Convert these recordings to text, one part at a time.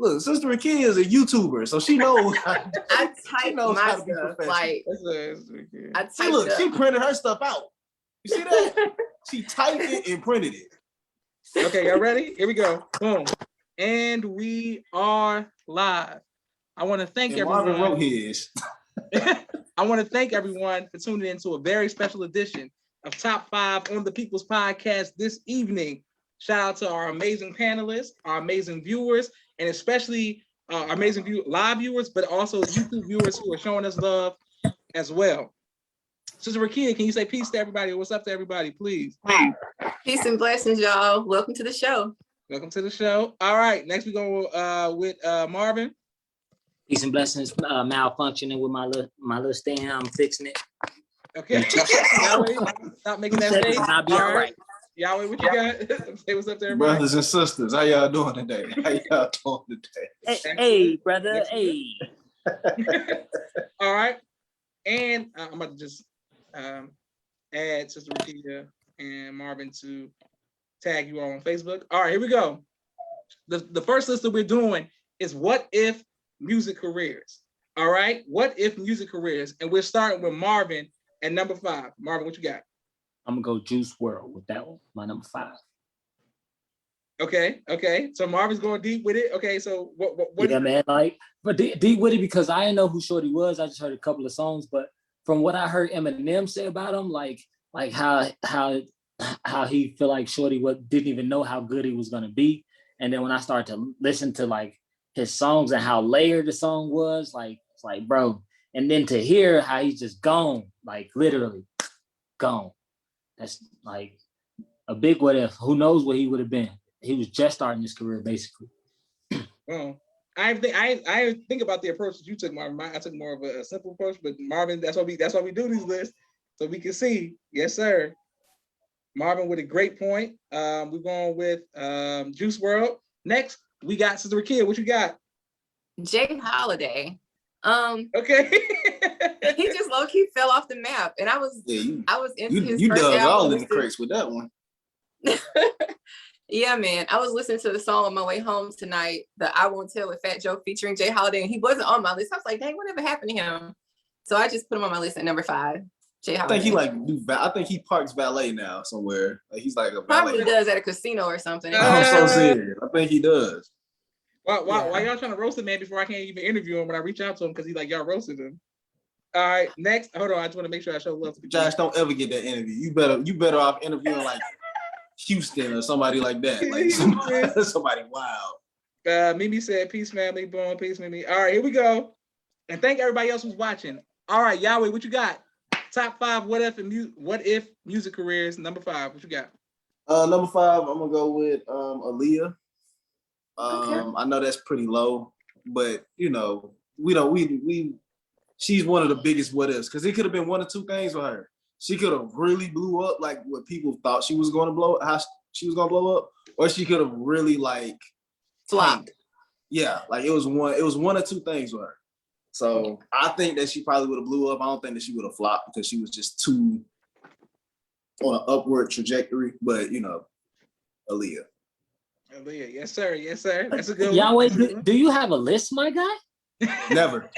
Look, Sister Rakia is a YouTuber, so she knows. I typed my stuff. Like, I typed look, she printed her stuff out. You see that? She typed it and printed it. Okay, y'all ready? Here we go. Boom. And we are live. I want to thank everyone. Marvin wrote his. I want to thank everyone for tuning in to a very special edition of Top 5 on the People's Podcast this evening. Shout out to our amazing panelists, our amazing viewers, and especially our amazing live viewers, but also YouTube viewers who are showing us love as well. Sister Rakia, can you say peace to everybody? What's up to everybody, please? Peace and blessings, y'all. Welcome to the show. Welcome to the show. All right, next we go with Marvin. Peace and blessings. Malfunctioning with my little stand. I'm fixing it. Okay. Stop making that face. I'll be all right. Yahweh, what you got? Say what's up to everybody. Brothers and sisters, how y'all doing today? Hey, brother. Hey. All right. And I'm about to just add Sister Rakia and Marvin to tag you all on Facebook. All right, here we go. The first list that we're doing is what if music careers. All right, what if music careers? And we're starting with Marvin at number 5. Marvin, what you got? I'm gonna go Juice WRLD with that one, my number 5. Okay. So Marvin's going deep with it. Okay, so what yeah, man, like, but deep with it because I didn't know who Shorty was. I just heard a couple of songs, but from what I heard Eminem say about him, like how he feel like Shorty didn't even know how good he was gonna be. And then when I started to listen to like his songs and how layered the song was, like it's like, bro. And then to hear how he's just gone, like literally gone. That's like a big what if. Who knows what he would have been? He was just starting his career, basically. Well, I think about the approach that you took, Marvin. I took more of a simple approach, but Marvin, that's why we do these lists, so we can see. Yes, sir. Marvin with a great point. We're going with Juice WRLD. Next, we got Sister Rakia. What you got? Jay Holiday. Okay. He just low-key fell off the map, and I was into his you first dug album. all in the cracks with that one. Yeah, man. I was listening to the song on my way home tonight, the I Won't Tell with Fat Joe featuring Jay Holiday, and he wasn't on my list. I was like, dang, whatever happened to him? So I just put him on my list at number 5. Jay Holiday. I think he parks valet now somewhere. Like he's like a valet. Probably does at a casino or something. I'm so serious. I think he does. Why y'all trying to roast the man before I can't even interview him when I reach out to him because he's like, y'all roasted him? All right, next. Hold on, I just want to make sure I show love to Josh, don't ever get that interview. You better off interviewing like Houston or somebody like that. Like somebody wild. Mimi said, peace, family. Boom, peace, Mimi. All right, here we go. And thank everybody else who's watching. All right, Yahweh, what you got? Top 5 what if music careers. Number 5, what you got? Number 5, I'm gonna go with Aaliyah. Okay. I know that's pretty low, but you know, she's one of the biggest what ifs because it could have been one or two things with her. She could have really blew up like what people thought she was going to blow up, how she was going to blow up, or she could have really like flopped. Yeah, like it was one or two things with her. So I think that she probably would have blew up. I don't think that she would have flopped because she was just too on an upward trajectory. But you know, Aaliyah. Aaliyah, yes sir. That's a good one. Yahweh, do you have a list, my guy? Never.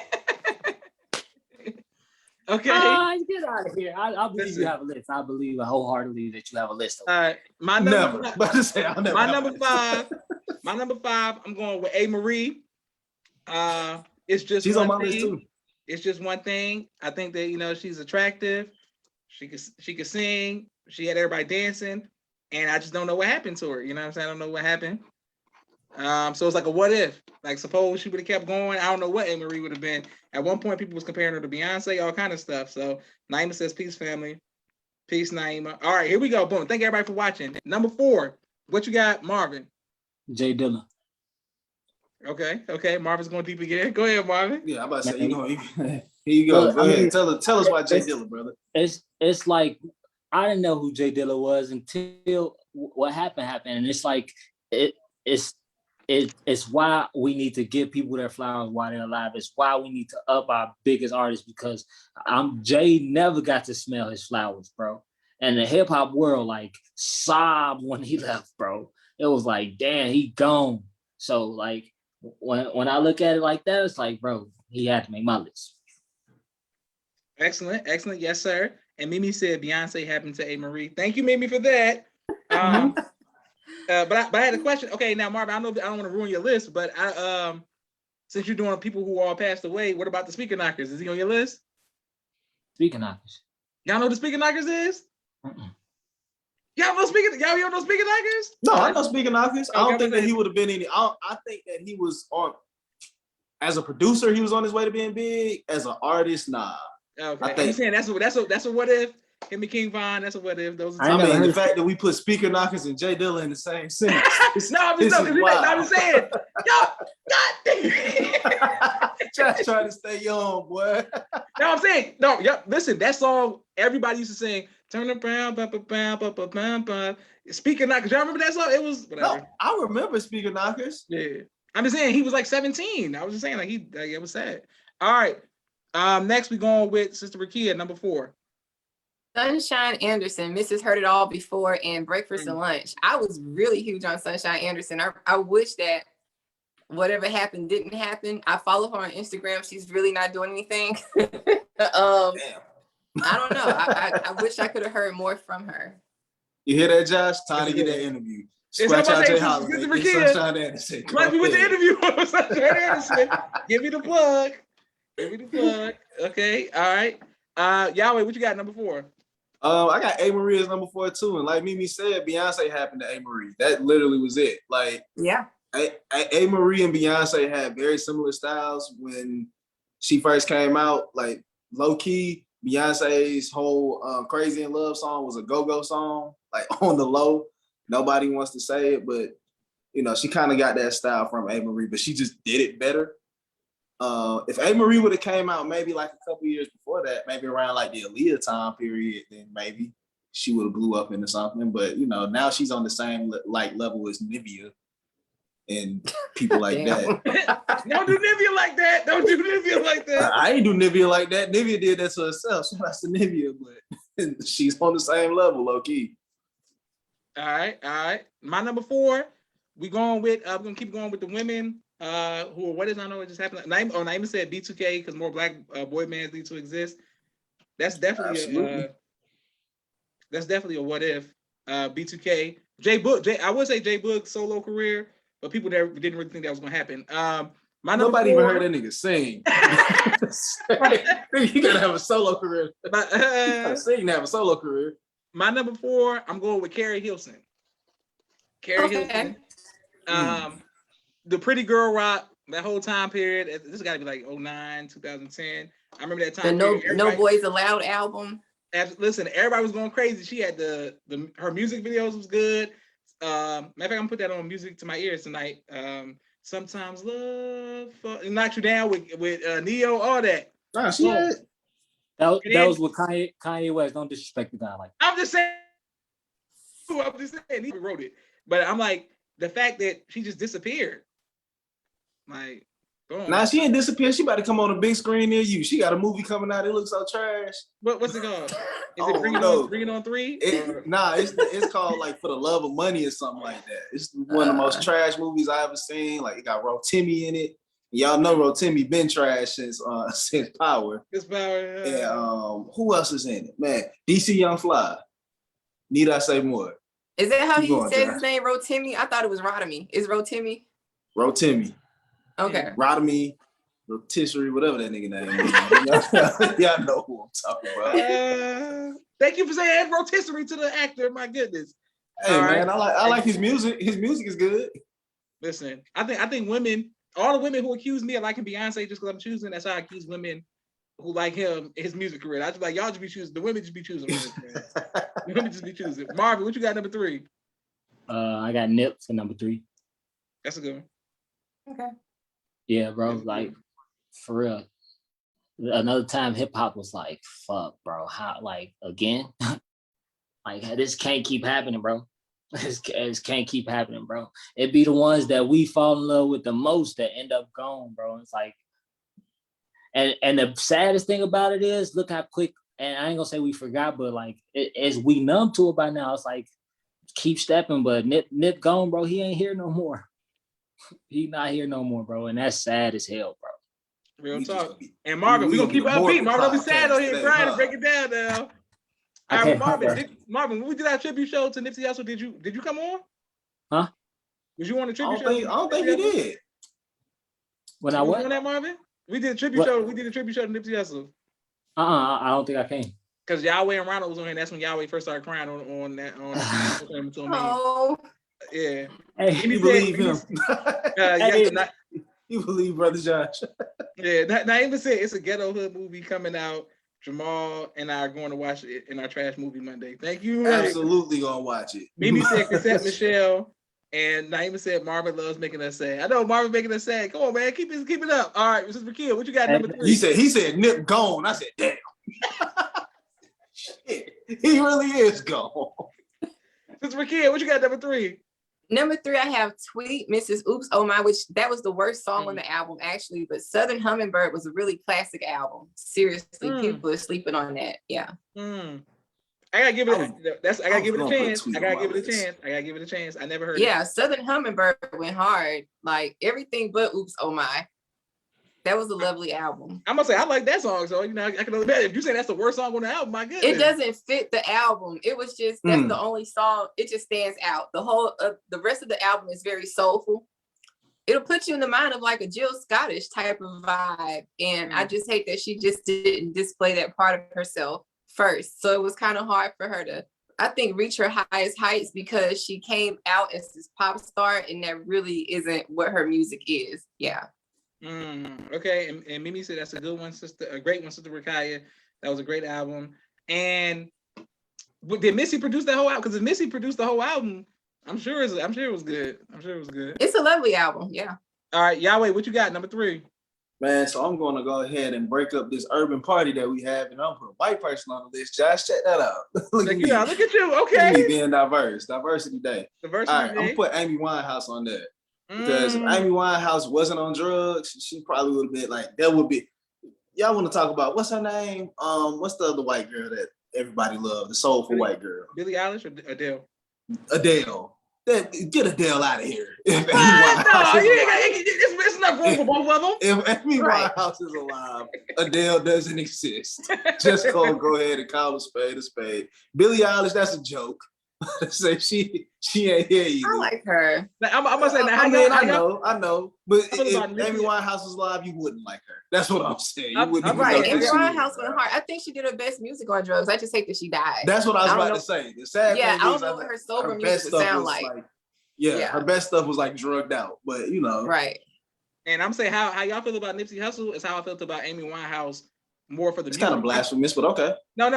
Okay. Get out of here. I believe you have a list. I believe wholeheartedly that you have a list. All right. My number 5, I'm going with A. Marie. It's just she's on my list too. It's just one thing. I think that, you know, she's attractive. She could sing. She had everybody dancing. And I just don't know what happened to her. You know what I'm saying? I don't know what happened. So it's like a what if. Like, suppose she would have kept going. I don't know what A. Marie would have been. At one point, people was comparing her to Beyonce, all kind of stuff. So Naima says, peace, family. Peace, Naima. All right, here we go. Boom. Thank everybody for watching. Number 4. What you got, Marvin? Jay Dilla. Okay. Marvin's going deep again. Go ahead, Marvin. Yeah, I'm about to say, here you go. Go ahead. Tell us why Jay Dilla, brother. It's like, I didn't know who Jay Dilla was until what happened. And it's like, it's why we need to give people their flowers while they're alive. It's why we need to up our biggest artists because Jay never got to smell his flowers, bro. And the hip hop world like sobbed when he left, bro. It was like, damn, he gone. So like when I look at it like that, it's like, bro, he had to make my list. Excellent, yes, sir. And Mimi said Beyonce happened to A. Marie. Thank you, Mimi, for that. But I had a question. Okay, now Marvin, I don't want to ruin your list, but since you're doing people who all passed away, what about the Speaker Knockers? Is he on your list? Speaker Knockers. Y'all know who the Speaker Knockers is? Mm-mm. Y'all know Speaker? Y'all don't know Speaker Knockers? No, I know Speaking Knockers. I Okay, don't think that he would have been any. I think that he was on. As a producer, he was on his way to being big. As an artist, nah. Okay, I think, I'm saying that's a what if. Him and King Von, that's a what if. Those. I I mean, heard the fact that we put Speaker Knockers and Jay Dilla in the same sentence. I'm just saying. Yo, God damn. Just trying to stay young, boy. No, I'm saying, no, yep. Listen, that song everybody used to sing. Turn around, ba ba ba ba ba ba ba. Speaker Knockers, y'all remember that song? It was whatever. No, I remember Speaker Knockers. Yeah, I'm just saying he was like 17. I was just saying it was sad. All right, next we going with Sister Rakia, number 4. Sunshine Anderson, Mrs. Heard It All Before, and Breakfast and Lunch. I was really huge on Sunshine Anderson. I wish that whatever happened didn't happen. I follow her on Instagram. She's really not doing anything. Damn. I don't know. I wish I could have heard more from her. You hear that, Josh? Time to get that interview. It's Scratch out Jay Sister Holiday. Rakia. Get Sunshine Anderson. Let me with the interview. Sunshine Anderson. Give me the plug. Okay. All right. Yahweh, what you got number 4? I got A. Marie as number 4 too, and like Mimi said, Beyonce happened to A. Marie. That literally was it. Like, Yeah. A. Marie and Beyonce had very similar styles when she first came out. Like, low key, Beyonce's whole "Crazy in Love" song was a go-go song. Like, on the low, nobody wants to say it, but you know, she kind of got that style from A. Marie, but she just did it better. If A. Marie would have came out maybe like a couple years before that, maybe around like the Aaliyah time period, then maybe she would have blew up into something. But you know, now she's on the same like level as Nivea and people like that. Don't do Nivea like that. Don't do Nivea like that. I ain't do Nivea like that. Nivea did that to herself. So that's the Nivea, but she's on the same level, low key. All right. My number 4, we're gonna keep going with the women. Who what is I know what just happened. Naima said B2K because more black boy bands need to exist. That's definitely a what if. B2K. I would say J Boog solo career, but people didn't really think that was gonna happen. Nobody even heard that nigga sing. You gotta have a solo career. You gotta sing to have a solo career. My number 4, I'm going with Carrie Hilson. Hilson. The Pretty Girl Rock, that whole time period. This got to be like 09, 2010. I remember that time. The No Boys Allowed album. Listen, everybody was going crazy. She had her music videos was good. Matter of fact, I'm gonna put that on music to my ears tonight. Sometimes love knocks you down with Neo, all that. Nah, she had. That was with Kanye West. Don't disrespect the guy like that. I'm just saying he wrote it. But I'm like, the fact that she just disappeared. Like, boom. Nah, she ain't disappeared. She about to come on a big screen near you. She got a movie coming out. It looks so trash. What's it called? Is Oh, it Bring It On 3? It's called like For the Love of Money or something like that. It's one of the most trash movies I ever seen. Like, it got Rotimi in it. Y'all know Rotimi been trash since Power. This Power. And who else is in it? Man, DC Young Fly. Need I say more? Is that how Keep he going, says Josh. his name? Rotimi? I thought it was Rotimi. Is Rotimi? Rotimi. Okay. Rotimi, Rotisserie, whatever that nigga name is. Y'all know who I'm talking about. Thank you for saying rotisserie to the actor. My goodness. Hey, All man, right. I like his music. His music is good. Listen, I think women, all the women who accuse me of liking Beyonce just because I'm choosing, that's how I accuse women who like his music career. I just like, y'all just be choosing. The women just be choosing. The women just be choosing. Marvin, what you got number 3? I got Nip for number 3. That's a good one. Okay. Yeah, bro. Like, for real. Another time hip hop was like, fuck, bro. How, like, again? Like, this can't keep happening, bro. This can't keep happening, bro. It be the ones that we fall in love with the most that end up gone, bro. It's like, and the saddest thing about it is, look how quick, and I ain't gonna say we forgot, but like, as we numb to it by now, it's like, keep stepping, but Nip gone, bro. He ain't here no more. He not here no more, bro, and that's sad as hell, bro. Real We just talk. gonna be- And Marvin, we we're gonna keep it gonna be upbeat. the Marvin, don't be Morgan sad on here podcast crying today, and break it down now. I All right, can't. Marvin, when we did our tribute show to Nipsey Hussle, did you come on? Huh? Was you on the I tribute don't show? think he did. When I Was you what? on that, Marvin? We did a tribute What? show. We did a tribute show to Nipsey Hussle. I don't think I came. Because Yahweh and Ronald was on here. That's when Yahweh first started crying on that. Oh, Yeah. Hey, You believe him? Yeah, You believe Brother Josh? yeah. Naima said it's a ghetto hood movie coming out. Jamal and I are going to watch it in our trash movie Monday. Thank you. Absolutely gonna watch it. Mimi said Cassette Michelle. And Naima said Marvin loves making us sad. I know Marvin making us sad. Come on, man. Keep it up. All right, Mrs. Rakia, what you got number 3? He said Nip gone. I said, damn. Shit, he really is gone. Mrs. Rakia, what you got number 3? number 3, I have Tweet Mrs. Oops Oh My, which that was the worst song on the album actually, but Southern Hummingbird was a really classic album. Seriously, people are sleeping on that. Yeah. I gotta give it. I gotta give it a chance. Tweet I gotta on give my it a list. chance. I gotta give it a chance. I never heard. Yeah, Southern Hummingbird went hard. Like everything but Oops Oh My. That was a lovely album. I'm gonna say I like that song, so you know I can only bet. If you say that's the worst song on the album, my goodness. It doesn't fit the album. It was just that's the only song. It just stands out. The whole the rest of the album is very soulful. It'll put you in the mind of like a Jill Scottish type of vibe. And I just hate that she just didn't display that part of herself first. So it was kind of hard for her to, I think, reach her highest heights because she came out as this pop star and that really isn't what her music is. Yeah. Okay, and Mimi said that's a good one, sister, a great one, Sister Rakaya. That was a great album. And did Missy produce that whole album? Because if Missy produced the whole album, I'm sure it was good. It's a lovely album, yeah. All right, Yahweh, what you got? Number 3. Man, so I'm gonna go ahead and break up this urban party that we have, and I'm put a white person on the list. Josh, check that out. Look at me. Yeah, look at you. Look at me Okay. being diverse. Diversity Day. Diversity All right, Day. I'm gonna put Amy Winehouse on there. Because if Amy Winehouse wasn't on drugs, she probably would have been like, that would be, y'all want to talk about, what's her name? What's the other white girl that everybody loved, the soulful white girl? Billie Eilish or Adele? Adele. Get Adele out of here. If No, it's not room for both of them. If Amy Winehouse is alive, Adele doesn't exist. Just go ahead and call a spade a spade. Billie Eilish, that's a joke. Say she ain't here either. I like her. I'm gonna say now. I know. But I feel if about Amy Nicki. Winehouse was live, you wouldn't like her. That's what I'm saying. You I'm wouldn't right. even know Amy that she was Winehouse went alive. hard. I think she did her best music on drugs. I just hate that she died. That's what I was I don't about know. to say. The sad Yeah, thing I don't is, know what her sober her music best would stuff sound was like. Yeah, her best stuff was like drugged out. But you know, Right. And I'm saying how y'all feel about Nipsey Hussle is how I felt about Amy Winehouse more for the it's music. kind of blasphemous, but okay. No,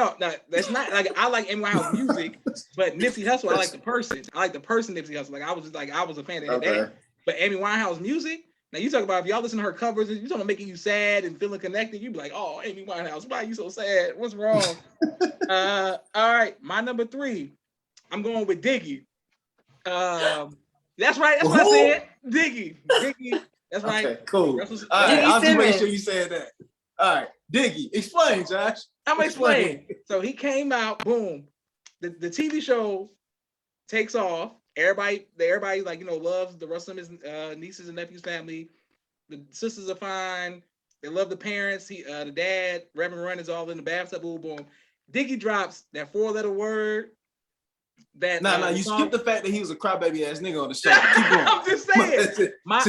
that's not like I like Amy Winehouse music, but Nipsey Hussle, I like the person. I like the person Nipsey Hussle. Like I was a fan of that. But Amy Winehouse music, now you talk about if y'all listen to her covers, you talking about making you sad and feeling connected, you be like, oh, Amy Winehouse, why are you so sad? What's wrong? All right, my number 3, I'm going with Diggy. That's right, that's what I said. Diggy. That's right. Okay, cool. All right, I'll just make Simmons. sure you said that. All right, Diggy, explain, Josh. I'm gonna explain. So he came out, boom. The TV show takes off. Everybody like, loves the rest of his nieces and nephews' family. The sisters are fine. They love the parents. The dad, Reverend Run, is all in the bathtub. Boom, boom. Diggy drops that 4-letter word. That you skipped the fact that he was a crybaby ass nigga on the show. Keep going. I'm just saying.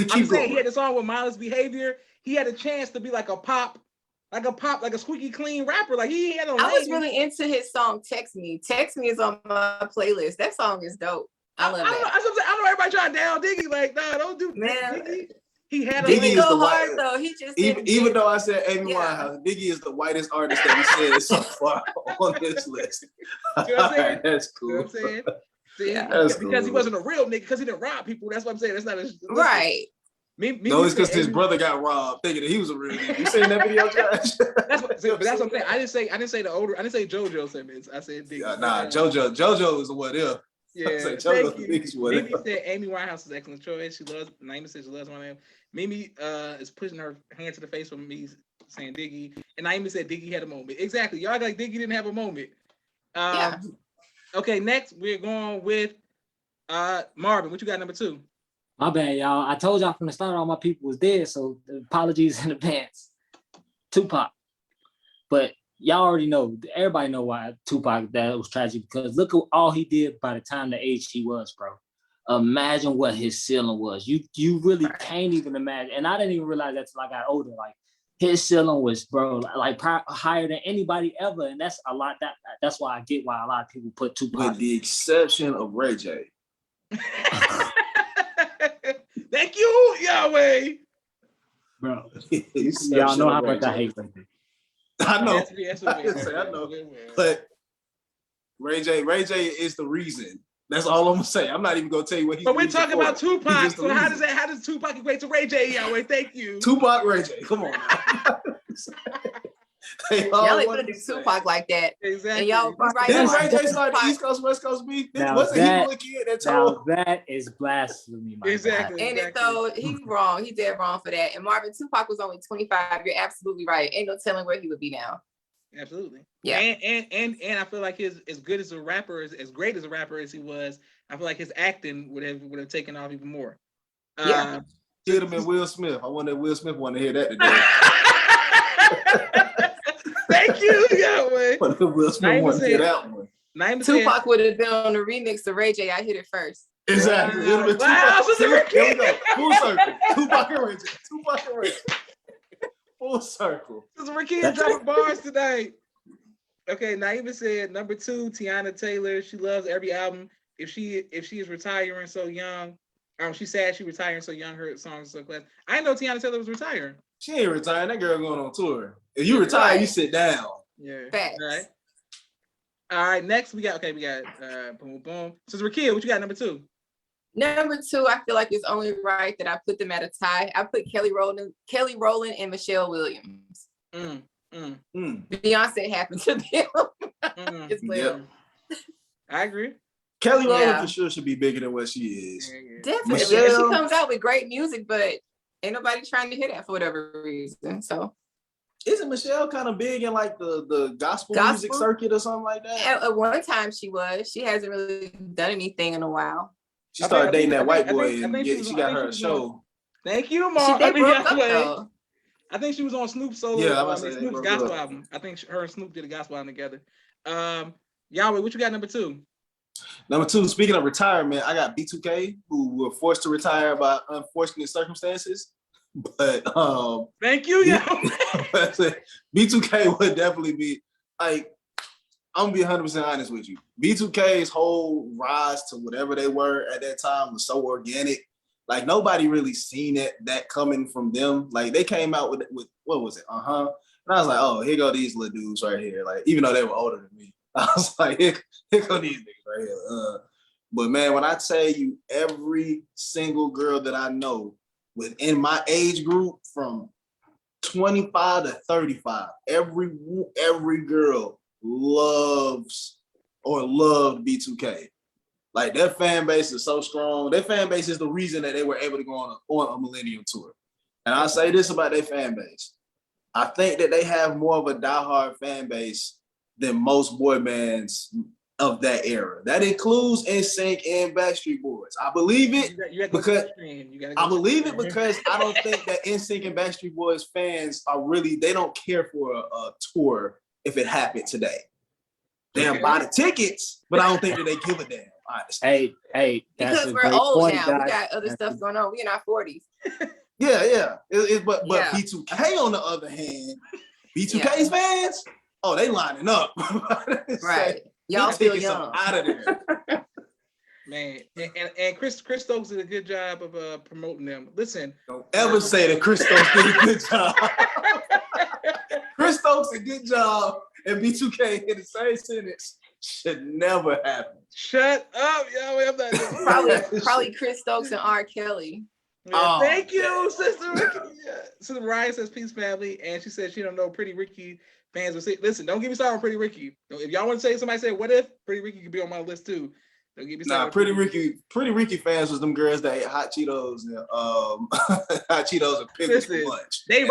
Keep going. He had a song with Mindless Behavior. He had a chance to be like a squeaky clean rapper. Like he had a lane. I was really into his song Text Me. Text Me is on my playlist. That song is dope. I love that. I know everybody trying to down Diggy. Like, nah, don't do Man. Diggy. He had a Diggy lane. is go the hard white- though. He just Even though I said Amy Yeah. Winehouse, Diggy is the whitest artist that we said so far on this list. You know what I'm saying? Alright, that's You know cool. what I'm saying? See, Yeah. That's because he cool. wasn't a real nigga, because he didn't rob people. That's what I'm saying. That's not a right. No, it's because his brother got robbed, thinking that he was a real nigga. You seen that video, Josh? That's what I'm saying. I didn't say JoJo Simmons. I said Diggy. JoJo is a what if. Yeah, I said JoJo thank you. is what Mimi if. said Amy Winehouse is an excellent choice. Naima said she loves my name. Mimi is pushing her hand to the face for me saying Diggy. And Naima said Diggy had a moment. Exactly. Y'all like Diggy didn't have a moment. Okay, next we're going with Marvin. What you got number 2? My bad, y'all. I told y'all from the start all my people was dead, so apologies in advance. Tupac. But y'all already know, everybody know why Tupac, that was tragic, because look at all he did by the time the age he was, bro. Imagine what his ceiling was. You really can't even imagine. And I didn't even realize that till I got older. Like his ceiling was, bro, like higher than anybody ever. And that's a lot. That's why I get why a lot of people put Tupac. With the exception of Ray J. Thank you, Yahweh. Bro, y'all know how much I hate Ray J. I know. Yes, I know. But Ray J is the reason. That's all I'm gonna say. I'm not even gonna tell you what he's. But we're talking about Tupac. So how reason. does Tupac equate to Ray J, Yahweh? Thank you. Tupac, Ray J. Come on. Y'all ain't gonna do Tupac like that. Exactly. And y'all right. Didn't Ray J start the East Coast West Coast beef? Wasn't he the kid that told? That is blasphemy. Exactly. And so he's wrong. He dead wrong for that. And Marvin, Tupac was only 25. You're absolutely right. Ain't no telling where he would be now. Absolutely. Yeah. And I feel like his as good as a rapper, as great as a rapper as he was, I feel like his acting would have taken off even more. Yeah. Should have been Will Smith. I wonder if Will Smith wanted to hear that today. Thank you, Yahweh. Will Smith wanted to hear that one. Tupac would have been on the remix to Ray J. I hit it first. Exactly. Wow, Here we go. Full circle. Tupac and Ray J. Tupac and Ray J. Full circle. This is Rakia dropping bars tonight. Okay, Naima said number 2, Tiana Taylor. She loves every album. If she is retiring so young, she's sad she retiring so young. Her songs are so classic. I didn't know Tiana Taylor was retiring. She ain't retiring. That girl going on tour. If you retire, you sit down. Yeah. Facts. All right. Next we got boom boom. So Rakia, what you got number 2? Number 2, I feel like it's only right that I put them at a tie. I put Kelly Rowland and Michelle Williams. Beyonce happened to them. It's clear. Yep. I agree. Kelly Rowland for sure should be bigger than what she is. Definitely. Michelle, she comes out with great music, but ain't nobody trying to hear that for whatever reason. So isn't Michelle kind of big in like the gospel music circuit or something like that? At one time she was. She hasn't really done anything in a while. She started dating that white boy and she got her a show. Thank you, Mark. They broke up though. I think she was on Snoop's solo. Yeah, Snoop's gospel album. I think her and Snoop did a gospel album together. Yahweh, what you got number 2? Number 2, speaking of retirement, I got B2K, who were forced to retire by unfortunate circumstances. But thank you, Yahweh. B2K would definitely be like, I'm gonna be 100% honest with you. B2K's whole rise to whatever they were at that time was so organic. Like nobody really seen that coming from them. Like they came out with what was it? And I was like, oh, here go these little dudes right here. Like even though they were older than me, I was like, here go these niggas right here. But man, when I tell you, every single girl that I know within my age group from 25 to 35, every girl loves or loved B2K. Like their fan base is so strong. Their fan base is the reason that they were able to go on a Millennium tour. And I'll say this about their fan base. I think that they have more of a diehard fan base than most boy bands of that era. That includes NSYNC and Backstreet Boys. I believe it because I don't think that NSYNC and Backstreet Boys fans they don't care for a tour if it happened today. They'll buy the tickets, but I don't think that they give a damn. Hey, because we're old now. We got other stuff going on. We in our 40s. Yeah. But B2K on the other hand, B2K's fans, they lining up. Right. Y'all still young. Out of there. Man, and Chris Stokes did a good job of promoting them. Listen, don't ever say that Chris Stokes did a good job. Chris Stokes did a good job, and B2K in the same sentence should never happen. Shut up, yo! I'm not probably Chris Stokes and R. Kelly. Yeah, thank you, Sister Ricky. Sister Ryan says peace, family, and she said she don't know Pretty Ricky fans will say. Listen, don't get me started on Pretty Ricky. If y'all want to say somebody said, "What if Pretty Ricky could be on my list too?" Don't get me started. Pretty Ricky fans was them girls that ate hot Cheetos and hot Cheetos and pickles for lunch. They're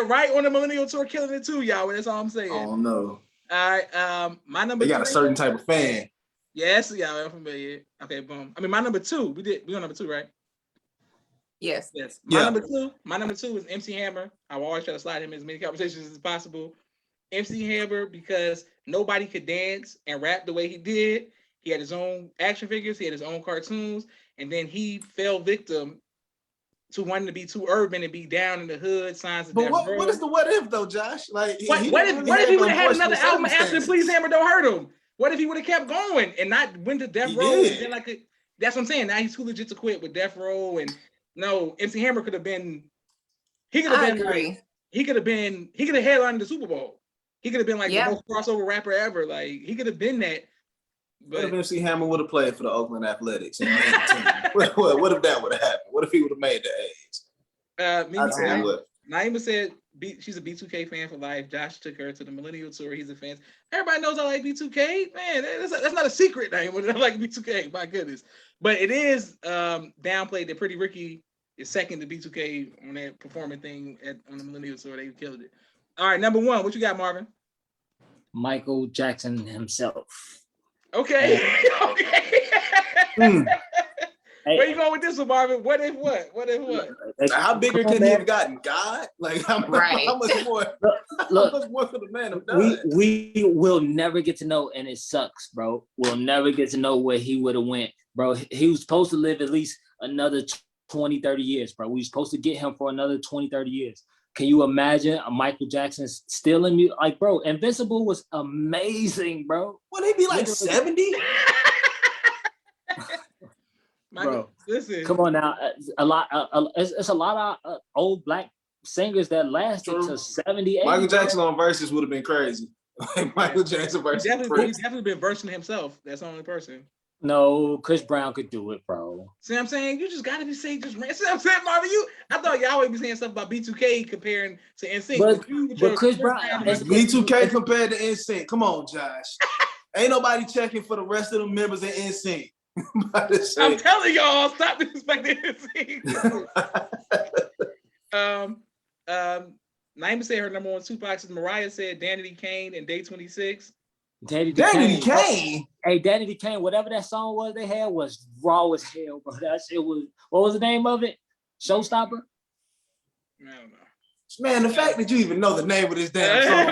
right on the Millennial tour, killing it too, y'all. That's all I'm saying. Oh no. All right, my number. They got a certain type of fan. Yes, yeah, I'm familiar. Okay, boom. I mean, my number 2. We on number 2, right? Yes. Yes. Yeah. My number two is MC Hammer. I will always try to slide him in as many conversations as possible. MC Hammer, because nobody could dance and rap the way he did. He had his own action figures, he had his own cartoons, and then he fell victim to wanting to be too urban and be down in the hood, signs of But death row. what is the what if though, Josh? Like, What if he would have had another album after Please Hammer Don't Hurt Him? What if he would have kept going and not went to Death Row? And then that's what I'm saying. Now he's too legit to quit with Death Row. And no, MC Hammer could have been. He could have been like. He could have headlined the Super Bowl. He could have been like the most crossover rapper ever. Like he could have been that. But what if MC Hammer would have played for the Oakland Athletics and made the team? What if that would have happened? What if he would have made the A's? Naima said she's a B2K fan for life. Josh took her to the Millennial Tour. He's a fan. Everybody knows I like B2K. Man, that's not a secret, Naima. I like B2K. My goodness. But it is downplayed that Pretty Ricky is second to B2K on that performing thing on the Millennial Tour. They killed it. All right, number one. What you got, Marvin? Michael Jackson himself. Okay. Hey. Where you going with this one, Marvin? What if what? How bigger can he have gotten? God? Like how much more? Look, how much more could the man have done? We will never get to know, and it sucks, bro. We'll never get to know where he would have went, bro. He was supposed to live at least another 20, 30 years, bro. We were supposed to get him for another 20, 30 years. Can you imagine a Michael Jackson still in music? Like, bro, Invincible was amazing, bro. Would he be like 70? Bro, listen. Come on now. It's a lot of old black singers that lasted to 70, 80. Michael Jackson on Versus would have been crazy. Like Michael Jackson Versus. He's definitely been versing himself. That's the only person. No, Chris Brown could do it, bro. See what I'm saying? You just gotta be saying just rant. See what I'm saying, Marvin? I thought y'all would be saying stuff about B2K comparing to NSYNC. But Chris Brown is B2K compared to NSYNC. Come on, Josh. Ain't nobody checking for the rest of the members of NSYNC. I'm telling y'all, stop disrespecting NSYNC. Naima said her number one Tupac is Mariah said Danity Kane and Day 26. Danity Kane. Hey, Danity Kane, whatever that song was they had was raw as hell, bro. That shit was, what was the name of it? Showstopper? I don't know. Man, the fact that you even know the name of this damn song.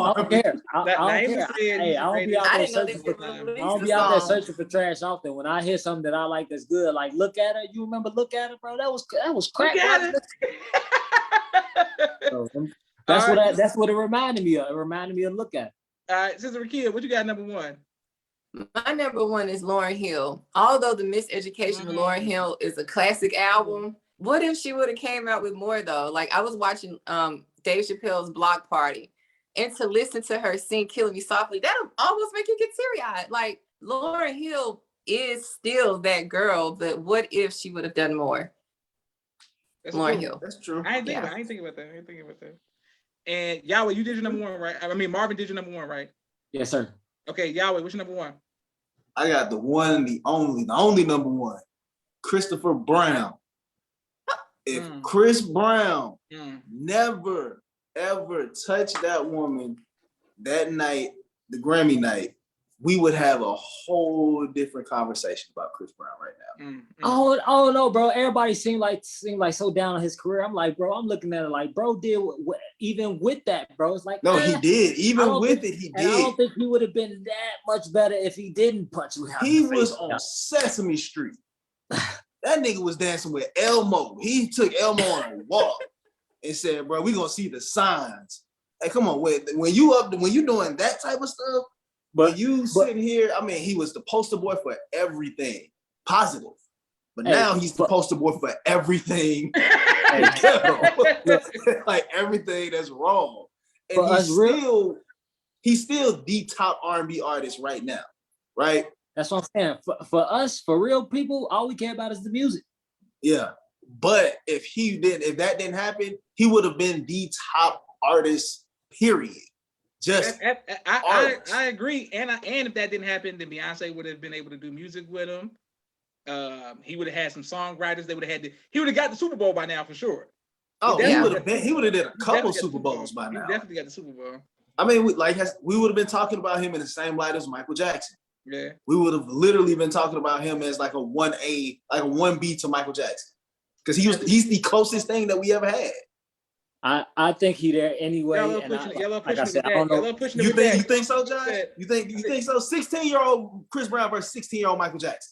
I don't care. I don't care. Hey, I don't be out there searching for trash often. When I hear something that I like that's good, like Look At Her. You remember Look At Her, bro? That was crack. So, that's what it reminded me of. It reminded me of Look At Her. All right, Sister Rakia, what you got number one? My number one is Lauryn Hill. Although The Miseducation of Lauryn Hill is a classic album, what if she would have came out with more though? Like I was watching Dave Chappelle's Block Party, and to listen to her sing Killing Me Softly, that'll almost make you get teary-eyed. Like Lauryn Hill is still that girl, but what if she would have done more? Lauryn Hill. That's true. I ain't thinking about that. And Yahweh, you did your number one, right? I mean, Marvin did your number one, right? Yes, sir. Okay, Yahweh, what's your number one? I got the one, the only number one, Christopher Brown. If Chris Brown never, ever touched that woman that night, the Grammy night, we would have a whole different conversation about Chris Brown right now. Oh no, bro. Everybody seemed like so down on his career. I'm like, bro, I'm looking at it like, bro, did even with that, bro. It's like, no, he did. Even with it, he did. I don't think he would have been that much better if he didn't punch you. He was on Sesame Street. That nigga was dancing with Elmo. He took Elmo on a walk and said, bro, we gonna see the signs. Hey, come on, when you doing that type of stuff, but sitting here, I mean, he was the poster boy for everything positive. But now he's the poster boy for everything, like everything that's wrong. And he's still the top R&B artist right now, right? That's what I'm saying. For us, for real people, all we care about is the music. Yeah, but if that didn't happen, he would have been the top artist. Period. I agree, and if that didn't happen, then Beyonce would have been able to do music with him. He would have had some songwriters. He would have got the Super Bowl by now for sure. Oh, he would have did a couple Super Bowls by now. He definitely got the Super Bowl. I mean, we would have been talking about him in the same light as Michael Jackson. Yeah, we would have literally been talking about him as like a 1A, like a 1B to Michael Jackson. because he's the closest thing that we ever had. I think he there anyway. Y'all love And pushing it. Y'all love like I pushing said, it I with don't that. Y'all know. love pushing it You with think that. you think so, Josh? That- You think so? 16-year-old Chris Brown versus 16-year-old Michael Jackson.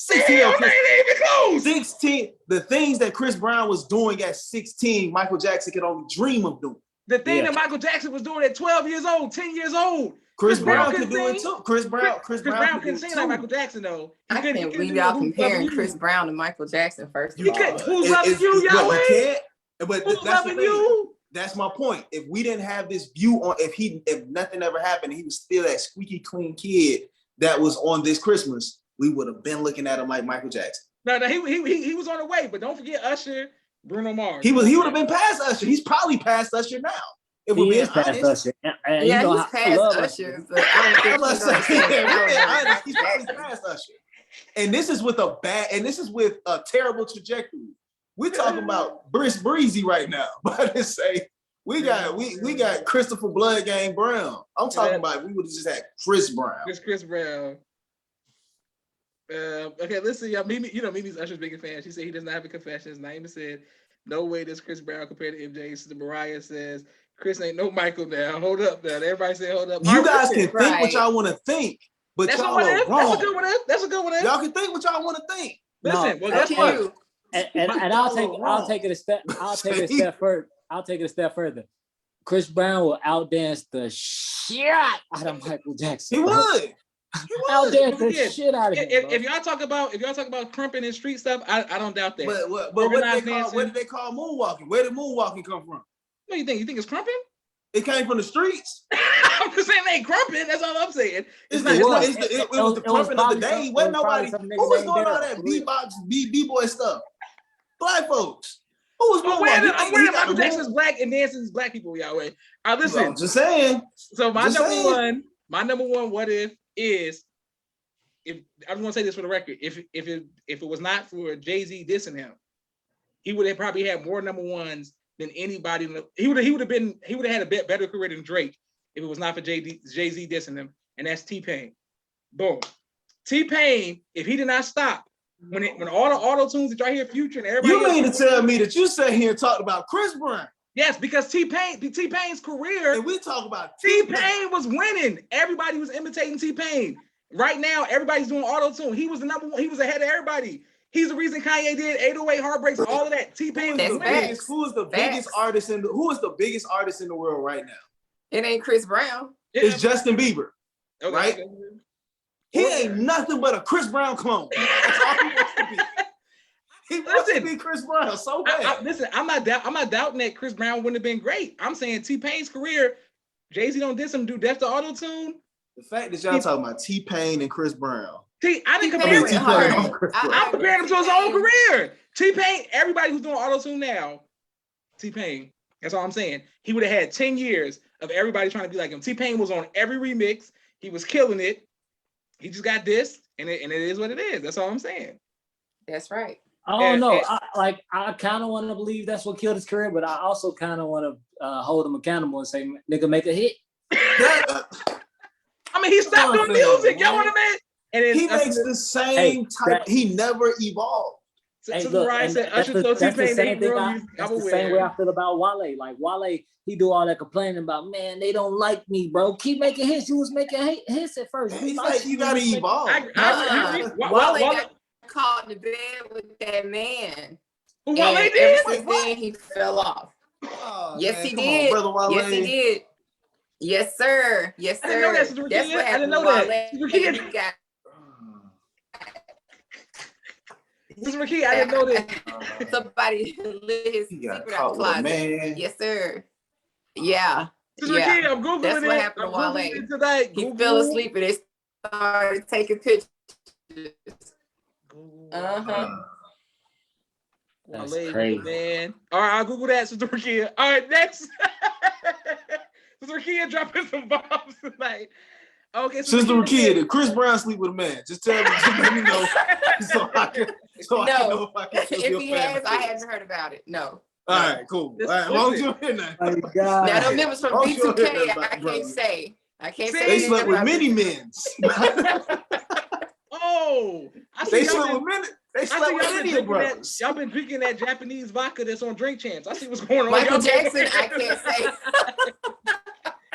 Damn, 16-year-old they ain't even close. 16. The things that Chris Brown was doing at 16, Michael Jackson could only dream of doing. The thing Yeah. that Michael Jackson was doing at 12 years old, 10 years old. Chris Brown could could do it sing. too. Chris Brown Chris could Brown do can it sing too. like Michael Jackson though. He I couldn't can't do believe the y'all Who's comparing Loving Chris You. Brown to Michael Jackson first of You all. can't- Who's Loving You, But Yahweh? you can't. But Who's that's the Loving thing. You? That's my point. If we didn't have this view on, if nothing ever happened, he was still that squeaky clean kid that was on this Christmas, we would have been looking at him like Michael Jackson. No, he was on the way, but don't forget Usher, Bruno Mars. He would have been past Usher. He's probably past Usher now. If we're He being is past honest. Usher. And Yeah, you know, he's I past love Usher, but I don't I'm think about he's to on the say, same if we're being caliber honest, as he's Michael probably Jackson. past Usher. And this is with a terrible trajectory. We're talking about Briss Breezy right now. But to say we got Christopher Blood Gang Brown. I'm talking about we would have just had Chris Brown. It's Chris Brown. Okay, listen, y'all. Mimi, you know Mimi's Usher's biggest fan. She said he does not have a confession. Naima said, "No way does Chris Brown compare to MJ." Sister Mariah says, "Chris ain't no Michael now. Hold up now." Everybody said, "Hold up." You guys can think Right. what y'all want to think, but That's y'all what are it is. wrong. That's a good one. That's a good one. Y'all can think what y'all want to think. Listen, well, Up guess to what? you. And I'll take it a step. I'll take it a step further. I'll take it a step further. Chris Brown will outdance the shit out of Michael Jackson. He bro. would. Outdance the Yeah. shit out of him. If y'all talk about crumping and street stuff, I don't doubt that. But what Organized did dancing. they call moonwalking? Where did moonwalking come from? What do you think? You think it's crumping? It came from the streets. I'm just saying they ain't crumping. That's all I'm saying. It not- was it's not- the crumping of the day. It Wasn't was probably nobody some nigga who was named doing all Daryl, that for real. b-box, b-boy stuff. Black folks. Who was I'm moonwalking? wearing, You I'm think wearing he got Michael the Jackson's moon- black and dancing's black people, Yahweh. Listen. I'm just saying. So my Just number saying. one what if is, if I just want to say this for the record, if it was not for Jay-Z dissing him, he would have probably had more number ones than anybody. He would have had a better career than Drake if it was not for Jay-Z dissing him, and that's T-Pain. Boom. T-Pain, if he did not stop when all the auto tunes that y'all hear Future and everybody You mean else, to tell me that you sat here and talked about Chris Brown yes, because T-Pain's career. and we talk about T-Pain was winning. Everybody was imitating T-Pain. Right now, everybody's doing auto-tune. He was the number one. He was ahead of everybody. He's the reason Kanye did 808 Heartbreaks, all of that. T-Pain was That's the winning. facts. Who is the biggest Facts. artist who is the biggest artist in the world right now? It ain't Chris Brown. Yeah. It's Justin Bieber. Okay, right? okay. He ain't nothing but a Chris Brown clone. That's all he wants to be. He wants to Listen, be Chris Brown so bad. Listen, I'm not doubting that Chris Brown wouldn't have been great. I'm saying T-Pain's career, Jay-Z don't diss him, do Death to Auto-Tune. The fact that y'all talking about T-Pain and Chris Brown. I didn't compare T-Pain him. went T-Pain. hard. I'm comparing him to his own career. T-Pain, everybody who's doing auto-tune now, T-Pain, that's all I'm saying. He would have had 10 years of everybody trying to be like him. T-Pain was on every remix. He was killing it. He just got dissed, and it is what it is. That's all I'm saying. That's right. I don't know. I kind of want to believe that's what killed his career, but I also kind of want to hold him accountable and say, "Nigga, make a hit." I mean, he stopped doing music. Y'all want to make? And then He makes the same type. He never evolved. Hey, Sister look, Mariah and said, that's Usher the told that's the T-Pain same they thing. girl music. That's I'm the same way aware. I feel about Wale. Like Wale, he do all that complaining about, man, they don't like me, bro. Keep making hits. You was making hits at first. He's like, you gotta evolve. I agree. Wale got caught in the bed with that man. Who And Wale ever did? since then, he fell off. Oh, Yes, man, he come did. on, brother Wale. Yes, he did. Yes, sir. Yes, sir. I didn't know that, Sister That's Rakia. what I happened didn't to know that. Wale. Sister Rakia. He got Sister Rakia, I didn't know that. somebody lit his He got secret out caught the with a closet. man. Yes, sir. Yeah. Sister Yeah. Rakia, I'm Googling That's it. what happened to I'm Googling Wale. it tonight. He Google. fell asleep and they started taking pictures. Uh-huh. That's Wale, crazy. man. All right, I'll Google that, Sister Rakia. All right, next. Sister Rakia dropping some bombs tonight. Okay, Sister Rakia, Rakia, did Chris Brown sleep with a man? Just tell me, just let me know, so I can know if I can still If be he a fan has, of I his. hadn't heard about it. No. All right, cool. All right, as Listen. long as you're here now. Oh my God. Now, them members from Oh, sure, B2K, yeah, I brother. can't say. I can't See? say. They anything slept with about many B2K. men. Oh, I see They y'all slept been, with many. They I see slept with y'all been Indian drinking that. brothers. Y'all been drinking that Japanese vodka that's on Drink Champs. I see what's going on. Michael Y'all Jackson, I can't say.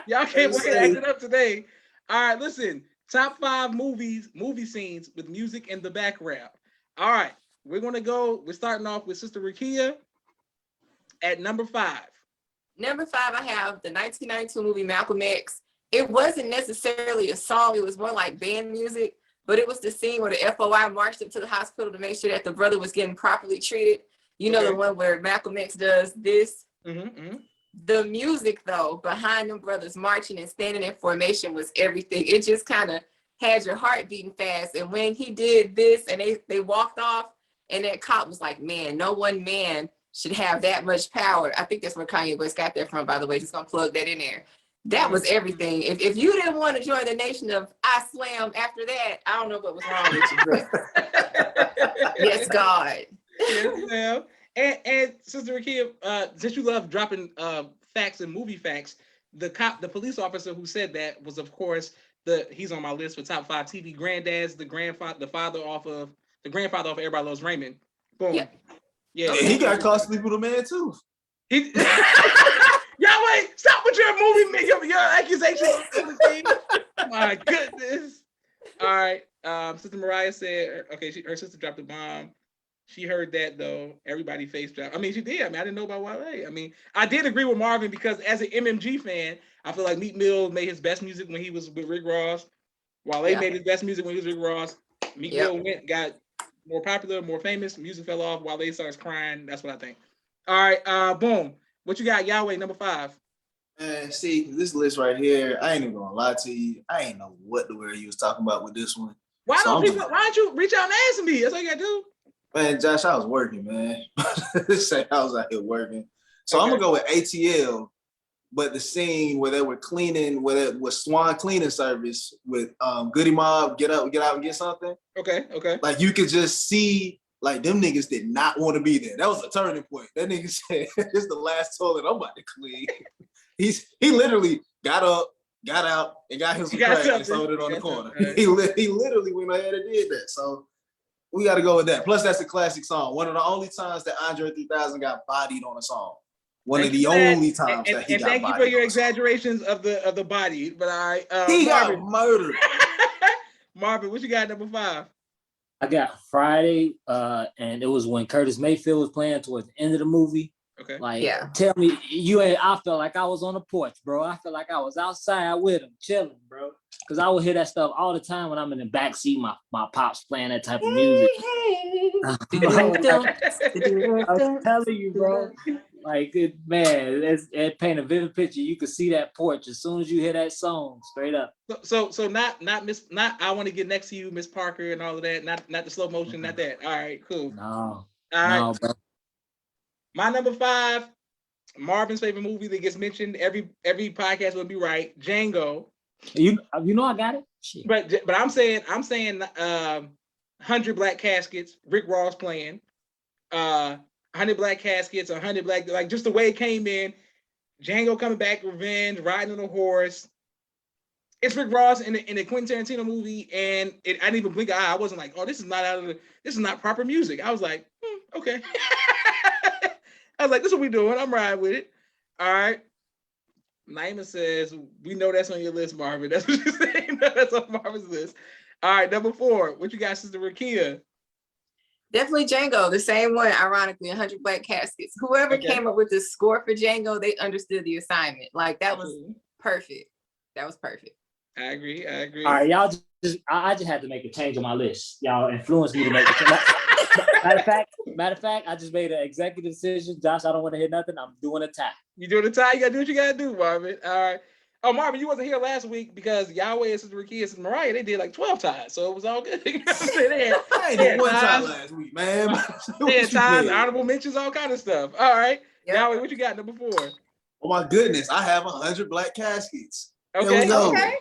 Y'all can't wait to Say- act it up today. All right, listen. Top 5 movie scenes with music in the background. All right, we're gonna go. We're starting off with Sister Rakia at number 5. Number 5, I have the 1992 movie Malcolm X. It wasn't necessarily a song, it was more like band music, but it was the scene where the FOI marched up to the hospital to make sure that the brother was getting properly treated. You know, Okay. the one where Malcolm X does this. Mm-hmm. The music, though, behind them brothers marching and standing in formation was everything. It just kind of had your heart beating fast. And when he did this and they walked off, and that cop was like, man, no one man should have that much power. I think that's where Kanye West got that from, by the way. Just gonna plug that in there. That was everything. If you didn't want to join the nation of I Slam after that, I don't know what was wrong with you. But yes, God. Yes, ma'am. And Sister Rakia, since you love dropping facts and movie facts, the police officer who said that was, of course, he's on my list for top 5 TV granddads, the grandfather off of Everybody Loves Raymond. Boom. Yep. Yeah, And he got caught sleeping with a man too. Y'all wait, stop with your movie, your accusation. My goodness. All right. Sister Mariah said, okay, her sister dropped a bomb. She heard that though. Everybody face drop. I mean, she did. I mean, I didn't know about Wale. I mean, I did agree with Marvin because as an MMG fan, I feel like Meek Mill made his best music when he was with Rick Ross. Wale made his best music when he was with Rick Ross. Meek Mill got more popular, more famous. Music fell off. Wale starts crying. That's what I think. All right. Boom. What you got, Yahweh, number 5? Man, see, this list right here, I ain't even gonna lie to you. I ain't know what the word you was talking about with this one. Why don't you reach out and ask me? That's all you gotta do. Man, Josh, I was working, man. Say I was out here working. So I'm gonna go with ATL, but the scene where they were cleaning, where it was Swan cleaning service with Goody Mob, get out and get something. Okay. Like you could just see, like them niggas did not want to be there. That was a turning point. That nigga said, "This is the last toilet I'm about to clean." He literally got up, got out, and got him some crack and sold it on the corner. He literally went ahead and did that. So we got to go with that. Plus, that's a classic song. One of the only times that Andre 3000 got bodied on a song. One of the only times that he got bodied. Thank you for your exaggerations of the body. But he Marvin, got murdered. Marvin, what you got number 5? I got Friday, and it was when Curtis Mayfield was playing towards the end of the movie. Okay. Like, tell me, I felt like I was on the porch, bro. I felt like I was outside with him, chilling, bro. Because I would hear that stuff all the time when I'm in the backseat, my pops playing that type of music. I'm telling you, bro. Like, it paint a vivid picture. You could see that porch as soon as you hear that song, straight up. So not I want to get next to you, Miss Parker, and all of that. Not the slow motion, not that. All right, cool. No. All right. No, bro. My number 5, Marvin's favorite movie that gets mentioned every podcast would be right, Django. You know I got it. Shit. But I'm saying 100 Black Caskets, Rick Ross playing, 100 Black Caskets, 100 Black, like just the way it came in, Django coming back, revenge, riding on a horse. It's Rick Ross in the Quentin Tarantino movie, and I didn't even blink an eye. I wasn't like, oh, this is not proper music. I was like, okay. I was like, this is what we doing. I'm riding with it. All right. Naima says, we know that's on your list, Marvin. That's what you're saying. That's on Marvin's list. All right, number 4. What you got, Sister Rakia? Definitely Django, the same one, ironically, 100 Black Caskets. Whoever came up with the score for Django, they understood the assignment. Like, that was perfect. That was perfect. I agree. All right, y'all I just had to make a change on my list. Y'all influenced me to make a change. Matter of fact, I just made an executive decision. Josh, I don't want to hear nothing. I'm doing a tie. You doing a tie? You got to do what you got to do, Marvin. All right. Oh, Marvin, you wasn't here last week because Yahweh and Sister Rakia and Mariah, they did like 12 ties, so it was all good. You know what I'm saying? I ain't did one tie last week, man. They had ties, honorable mentions, all kind of stuff. All right. Yep. Yahweh, what you got, number 4? Oh my goodness, I have 100 Black Caskets. Okay. There we go. Okay.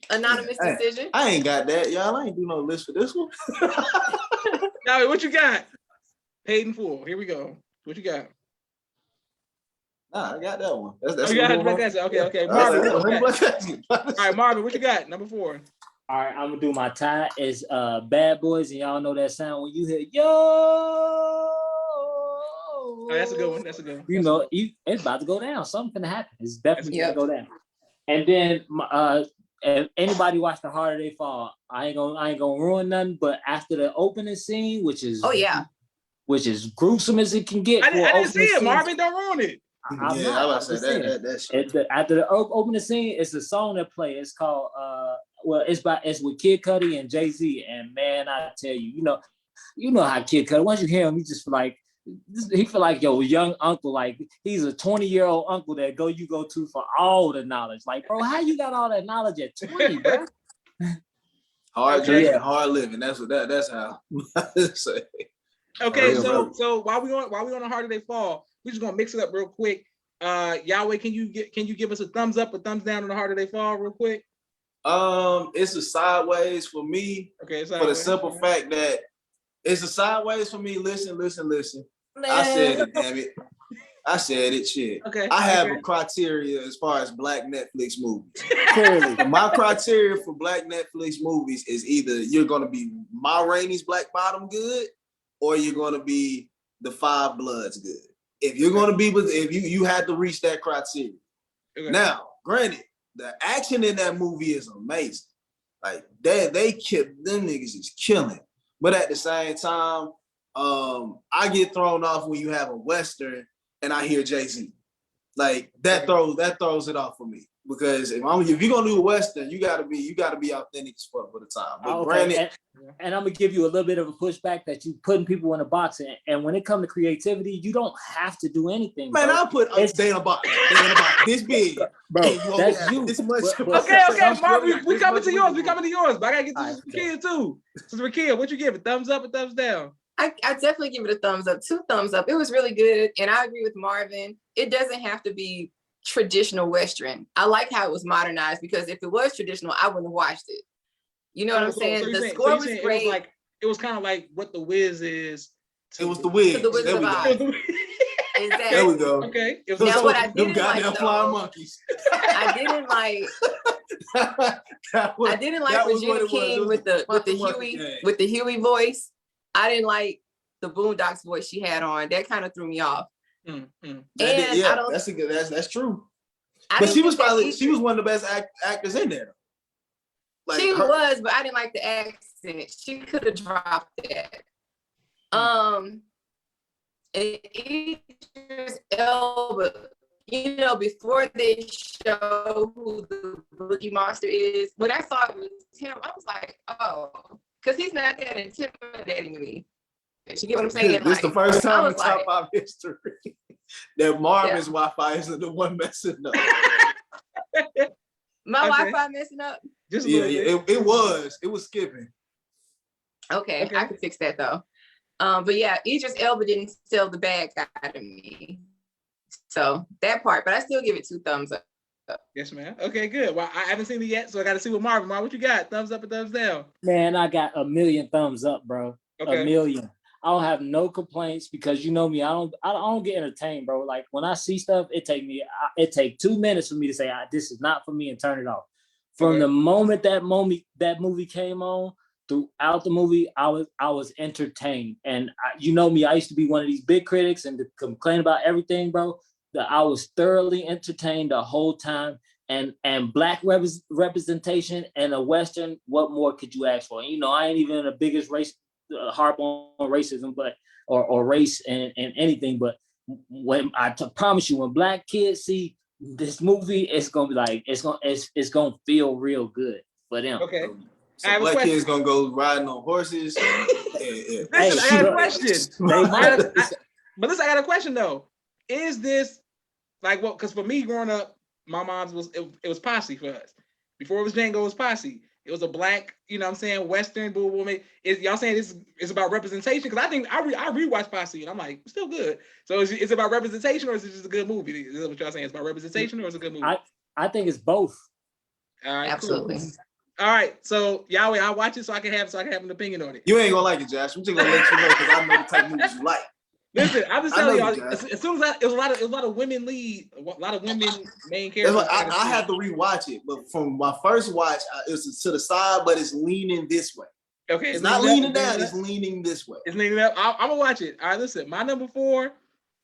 Anonymous decision. I ain't got that, y'all. I ain't do no list for this one. Yahweh, what you got? Paid in full. Here we go. What you got? Nah, I got that one. That's you got Black Caskets. Okay. Marvin, what you got? All right, Marvin, what you got? Number 4. All right, I'm gonna do my tie. It's Bad Boys, and y'all know that sound when you hear yo. Oh, that's a good one. That's a good one. You know, it's about to go down. Something gonna happen. It's definitely Yep. gonna go down. And then if anybody watch The Harder They Fall, I ain't gonna ruin nothing. But after the opening scene, which is gruesome as it can get. I didn't see it. Scene, Marvin, don't ruin it. I'm Yeah, not. I was about to say that shit. After the opening scene, it's the song that play. It's called it's with Kid Cudi and Jay-Z. And man, I tell you, you know how Kid Cudi. Once you hear him, he just he feel like your young uncle, like he's a 20-year-old uncle that you go to for all the knowledge. Like, bro, how you got all that knowledge at 20, bro? Hard drinking, hard living. That's how I say. Okay, Real, so while we on the Harder They Fall, we're just gonna mix it up real quick. Yahweh, can you give us a thumbs up or thumbs down on the Harder They Fall real quick? It's a sideways for me. Okay, for the simple fact that it's a sideways for me. Listen. I said it, damn it. I said it, shit. Okay. I have a criteria as far as Black Netflix movies. Clearly. My criteria for Black Netflix movies is either you're gonna be Ma Rainey's Black Bottom good, or you're gonna be The Five Bloods good. If you're gonna be if you had to reach that criteria. Okay. Now, granted, the action in that movie is amazing. Like they kill them niggas is killing. But at the same time, I get thrown off when you have a Western and I hear Jay-Z. Like that throws it off for me. Because if you're gonna do a Western, you gotta be authentic as fuck for the time. But granted, and I'm gonna give you a little bit of a pushback that you putting people in a box, and when it comes to creativity, you don't have to do anything. Man, bro. I'll put stay in a box. This big. Bro, that's you. This much. Okay, Mark, we coming to yours. But I gotta get to Rakia too. So Rakia, what you give it? Thumbs up or thumbs down? I definitely give it a thumbs up, 2 thumbs up. It was really good. And I agree with Marvin. It doesn't have to be traditional Western. I like how it was modernized, because if it was traditional, I wouldn't have watched it. You know what I'm saying? The score was great. It was kind of like what The Wiz is. It was The Wiz. The Wizard of Oz. Exactly. There we go. Okay. Now what I didn't like, flying monkeys. I didn't like Regina King with the Huey voice. I didn't like the Boondocks voice she had on. That kind of threw me off. That's true. But she was one of the best actors in there. Like she was, but I didn't like the accent. She could have dropped that. Idris Elba, before they show who the Boogie Monster is, when I saw it was him, I was like, oh, because he's not that intimidating to me. You get what I'm saying? This is the first time in top 5 history that Marvin's Wi-Fi isn't the one messing up. My Wi-Fi messing up? Just it was skipping. Okay, I can fix that though. But yeah, Idris Elba didn't sell the bad guy to me. So that part, but I still give it 2 thumbs up. Yes, man. Okay, good. Well, I haven't seen it yet, so I got to see what Marvin. What you got? Thumbs up or thumbs down? Man, I got 1,000,000 thumbs up, bro. Okay. 1,000,000. I don't have no complaints, because you know me. I don't get entertained, bro. Like when I see stuff, it take 2 minutes for me to say this is not for me and turn it off. From the moment that movie came on, throughout the movie, I was entertained. And you know me, I used to be one of these big critics and to complain about everything, bro. That I was thoroughly entertained the whole time. And Black representation and a Western, what more could you ask for? And, I ain't even the biggest race harp on racism, but or race and anything. But when promise you, when Black kids see this movie, it's gonna be like it's gonna feel real good for them. Okay. So Black kids gonna go riding on horses. I got a question. But listen, I got a question though. Is this like what? Because for me, growing up, my mom's was posse for us. Before it was Django, it was posse. It was a Black, Western woman. Y'all saying this is about representation? Because I think I rewatched Posse and I'm like, still good. So is it about representation, or is it just a good movie? Is that what y'all saying? It's about representation, or is it a good movie? I think it's both. All right, absolutely. Cool. All right, so Yahweh, I'll watch it so I can have an opinion on it. You ain't gonna like it, Josh. I'm just gonna let you know, because I know the type of movies you like. Listen, I'm just I telling know y'all. you, Josh. As soon as it was a lot of women lead, a lot of women main That's characters. why I had to rewatch it, but from my first watch, it was to the side, but it's leaning this way. Okay, It's not leaning down, it's leaning this way. It's leaning up. I'm gonna watch it. All right, listen. My number 4,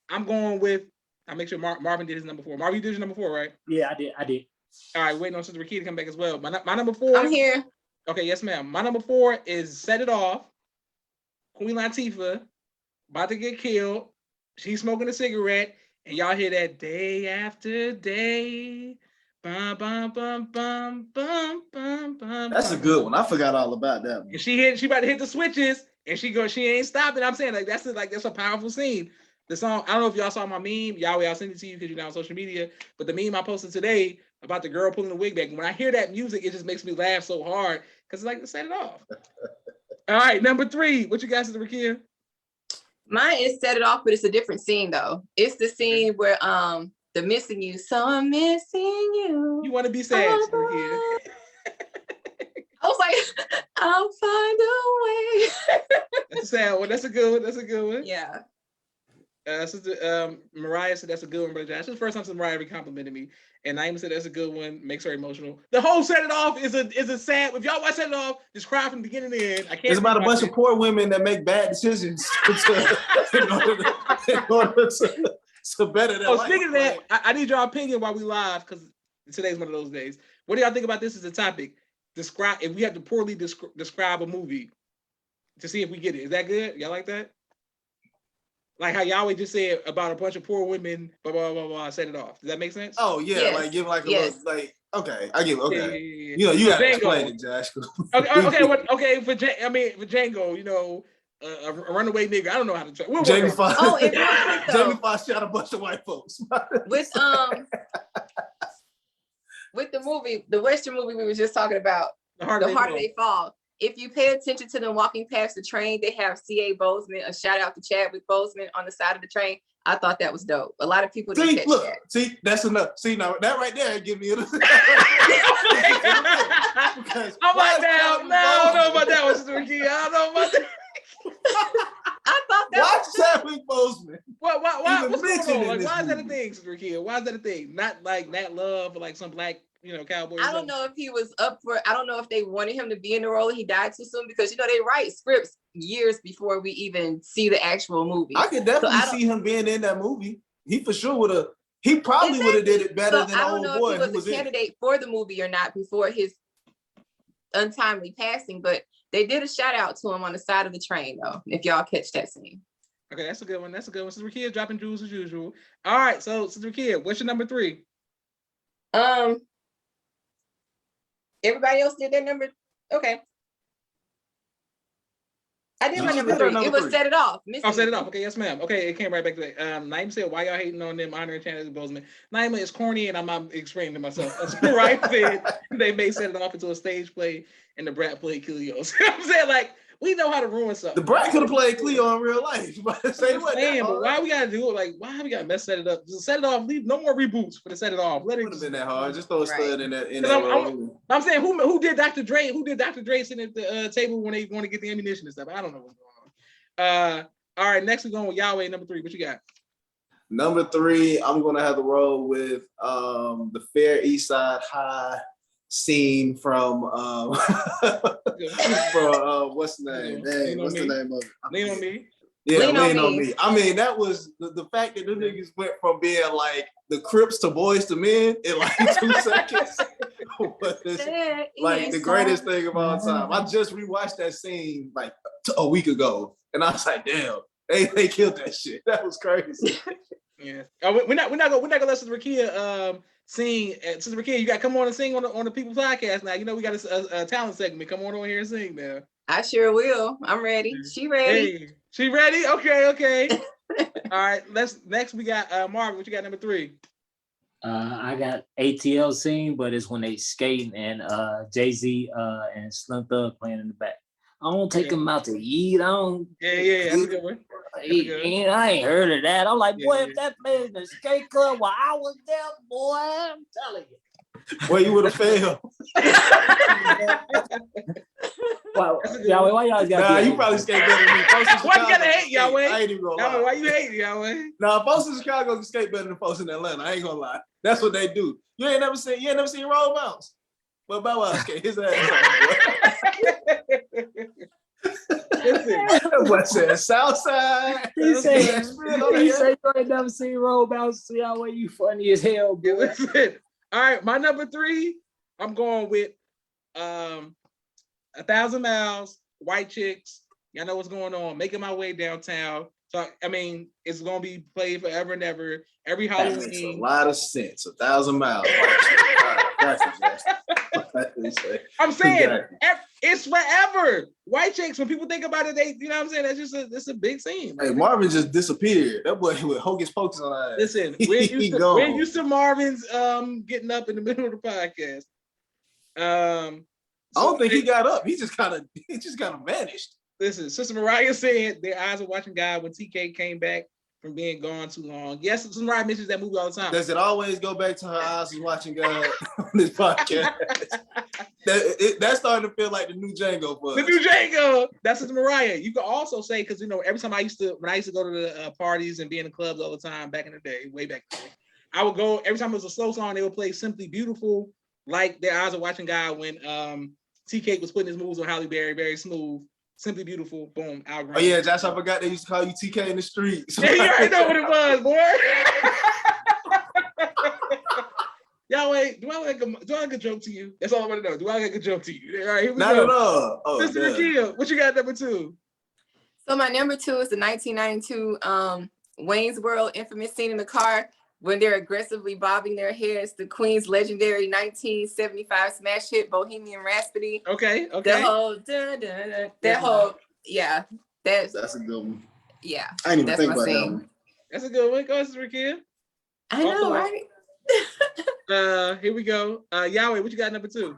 I'm going with. I'll make sure Marvin did his number 4. Marvin, you did your number 4, right? Yeah, I did. All right, waiting on Sister Ricky to come back as well. My number 4. I'm here. Okay, yes, ma'am. My number 4 is Set It Off. Queen Latifah about to get killed. She's smoking a cigarette, and y'all hear that day after day. Bum, bum, bum, bum, bum, bum, bum. That's a good one. I forgot all about that one. And she about to hit the switches, and she ain't stopping. I'm saying that's a powerful scene. The song, I don't know if y'all saw my meme. Yahweh, I'll send it to you because you're not on social media. But the meme I posted today about the girl pulling the wig back. When I hear that music, it just makes me laugh so hard because it's like, Set It Off. All right, number 3. What you guys did, Rakia? Mine is Set It Off, but it's a different scene though. It's the scene where the missing you. So I'm missing you. You want to be sad, Rakia? I was like, I'll find a way. That's a sad one. That's a good one. That's a good one. Yeah. Sister Mariah said that's a good one, Brother Josh. This is the first time Sister Mariah ever complimented me. And Naima said that's a good one. Makes her emotional. The whole Set It Off is a sad. If y'all watch Set It Off, just cry from beginning to end. I can't. It's about a bunch of poor women that make bad decisions in order to better their life. Speaking of that, I need your opinion while we live because today's one of those days. What do y'all think about this as a topic? Describe if we have to poorly describe a movie to see if we get it. Is that good? Y'all like that? Like how Yahweh just said about a bunch of poor women, blah, blah, blah, blah, Set It Off. Does that make sense? Oh, yeah. Yes. Like, give like a Yes. little, like, okay. I give, okay. Yeah. You know, you got to Django. explain it, Josh. Okay, for Django, you know, a runaway nigga. I don't know how to try. Jamie Foxx. Oh, and real quick, though. Jamie Foxx shot a bunch of white folks. With the movie, the Western movie we were just talking about, The Harder They Fall. If you pay attention to them walking past the train, they have C.A. Bozeman, a shout out to Chadwick Boseman on the side of the train. I thought that was dope. A lot of people didn't catch that. See, that's enough. See, now that right there give me a I'm like, no, I don't know about that one, Sister Ricky. I don't know about that. I thought that Watch was Chadwick Boseman. Why, what's mentioned going on? in Like, this why is that a movie. thing, Sister Ricky? Why is that a thing? Not like Nat Love or like some black, cowboy. I don't know if he was up for. I don't know if they wanted him to be in the role. He died too soon because they write scripts years before we even see the actual movie. I could definitely see him being in that movie. He for sure would have. He probably would have did it better than I don't old know boy. if he was a candidate for the movie or not before his untimely passing, but they did a shout out to him on the side of the train though. If y'all catch that scene. Okay, that's a good one. That's a good one. Sister Ricky dropping jewels as usual. All right, so Sister Ricky, what's your number 3? Everybody else did their number. Okay. I did my You number did our 3. number It was 3. Set It Off. Oh, Set It Off. Okay, yes, ma'am. Okay, it came right back to that. Naima said, why y'all hating on them honoring Chadwick Boseman? Naima is corny and I'm explaining to myself. That's right. Said they may Set It Off into a stage play and the brat played Cleo. So I'm saying, like, we know how to ruin something. The brat could have played Cleo in real life. But But why we gotta do it? Like, why we gotta Set It Up? Just Set It Off. Leave no more reboots for the Set It Off. Let it Would have been that hard. Just throw a stud in that. I'm saying, who did Dr. Dre? Who did Dr. Dre sitting at the table when they want to get the ammunition and stuff? I don't know what's going on. All right, next we're going with Yahweh, number 3. What you got? Number 3, I'm gonna have to roll with the Fair East Side High scene from what's the name? Dang, what's the name of it? Lean on Me. Yeah, Lean on Me. I mean, that was the fact that the niggas went from being like the Crips to Boys to Men in like 2 seconds. Was like the greatest thing of all time. I just rewatched that scene like a week ago, and I was like, damn, they killed that shit. That was crazy. Yeah. We're not gonna let Sister Rakia sing. Sister Rakia, you got to come on and sing on the People Podcast now. We got a talent segment. Come on over here and sing now. I sure will. I'm ready. She ready. Hey, she ready? Okay. All right. Next we got Marvin. What you got number 3? I got ATL scene, but it's when they skating and Jay-Z and Slim Thug playing in the back. I don't take him out to eat. I don't. Yeah. That's a good one. I ain't heard of that. I'm like, boy, Yeah. if that played in the skate club while I was there, boy, I'm telling you. Well, you would have failed. Wow, Yahweh, why y'all got? Nah, you probably skate better than me. Folks in Why you Chicago gotta can hate, skate. Yahweh? I ain't even gonna Yahweh, lie. why you hating, Yahweh? Nah, folks in Chicago can skate better than folks in Atlanta. I ain't gonna lie. That's what they do. You ain't never seen roll bounce. But Bow Wow skate his ass off, boy. Listen, That boy said Southside. He said, He he said you ain't never seen roll bounce. Yahweh, you funny as hell, yeah, boy. listen. All right, my number 3, I'm going with 1,000 Miles, White Chicks. Y'all know what's going on. Making my way downtown. So I mean, it's gonna be played forever and ever. Every That makes a Halloween. lot of sense. 1,000 miles. I'm saying it's forever. White Chicks. When people think about it, they, you know what I'm saying. That's just it's a big scene. Hey, Marvin just disappeared. That boy with Hocus Pocus on our ass. Listen, we're used to Marvin's getting up in the middle of the podcast. I don't think he got up. He just kind of vanished. Listen, Sister Mariah said their eyes are watching God when TK came back from being gone too long. Yes, Sister Mariah mentions that movie all the time. Does it always go back to her eyes is watching God on this podcast? That's starting to feel like the new Django for us. The new Django. That's Sister Mariah. You could also say, because you know, every time when I used to go to the parties and be in the clubs all the time back in the day, way back then, I would go every time it was a slow song, they would play Simply Beautiful, like their eyes are watching God when TK was putting his moves on Halle Berry, very smooth. Simply Beautiful, boom, Outgrown. Oh yeah, Josh, I forgot they used to call you TK in the streets. Yeah, you already know what it was, boy. Yahweh, do I like a joke to you? That's all I want to know. Do I like a joke to you? All right, here we Not go. at all. Oh, Sister Rakia, what you got number 2? So my number 2 is the 1992 Wayne's World infamous scene in the car when they're aggressively bobbing their heads. The Queen's legendary 1975 smash hit Bohemian Rhapsody. Okay. The whole that whole that's a good one. Yeah, I didn't even that's think my about scene. that one. That's a good one. Go ahead, Sister Rakia. I know, right? Here we go. Yahweh, what you got number 2?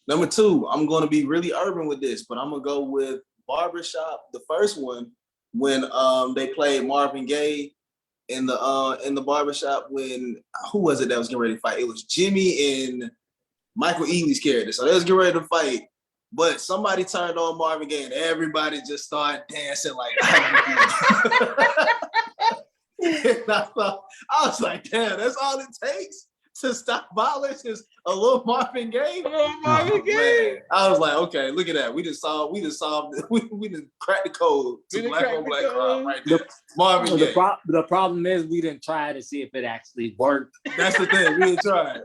Number 2, I'm going to be really urban with this, but I'm going to go with Barbershop, the first one, when they played Marvin Gaye in the barbershop when, who was it that was getting ready to fight? It was Jimmy and Michael Ealy's character. So they was getting ready to fight, but somebody turned on Marvin Gaye and everybody just started dancing like and I was like, damn, that's all it takes to stop violence is a little Marvin Gaye. Marvin Gaye. I was like, okay, look at that. We just solved we just cracked the code to black on black crime right there. Marvin Gaye. The problem is we didn't try to see if it actually worked. That's the thing. We ain't tried.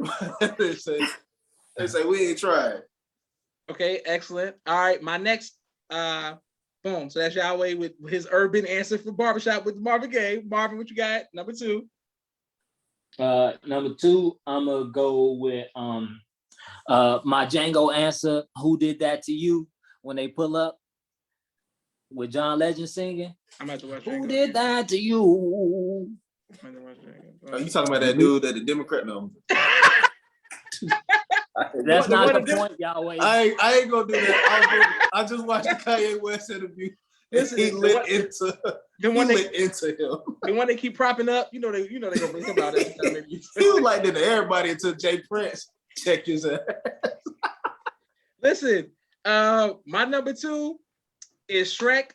They say we ain't tried. Okay, excellent. All right, my next boom. So that's Yahweh with his urban answer for barbershop with Marvin Gaye. Marvin, what you got? Number 2. Number 2, I'm gonna go with my Django answer. Who did that to you? When they pull up with John Legend singing. I'm about to watch. Who did that to you? Are you talking about that dude that the Democrat know? That's not the point, Yahweh. I ain't gonna do that. I just watched the Kanye West interview. He lit into him. The one they keep propping up, you know they gonna bring him out every time. He was like that to everybody until Jay Prince checked his ass. Listen, my number 2 is Shrek,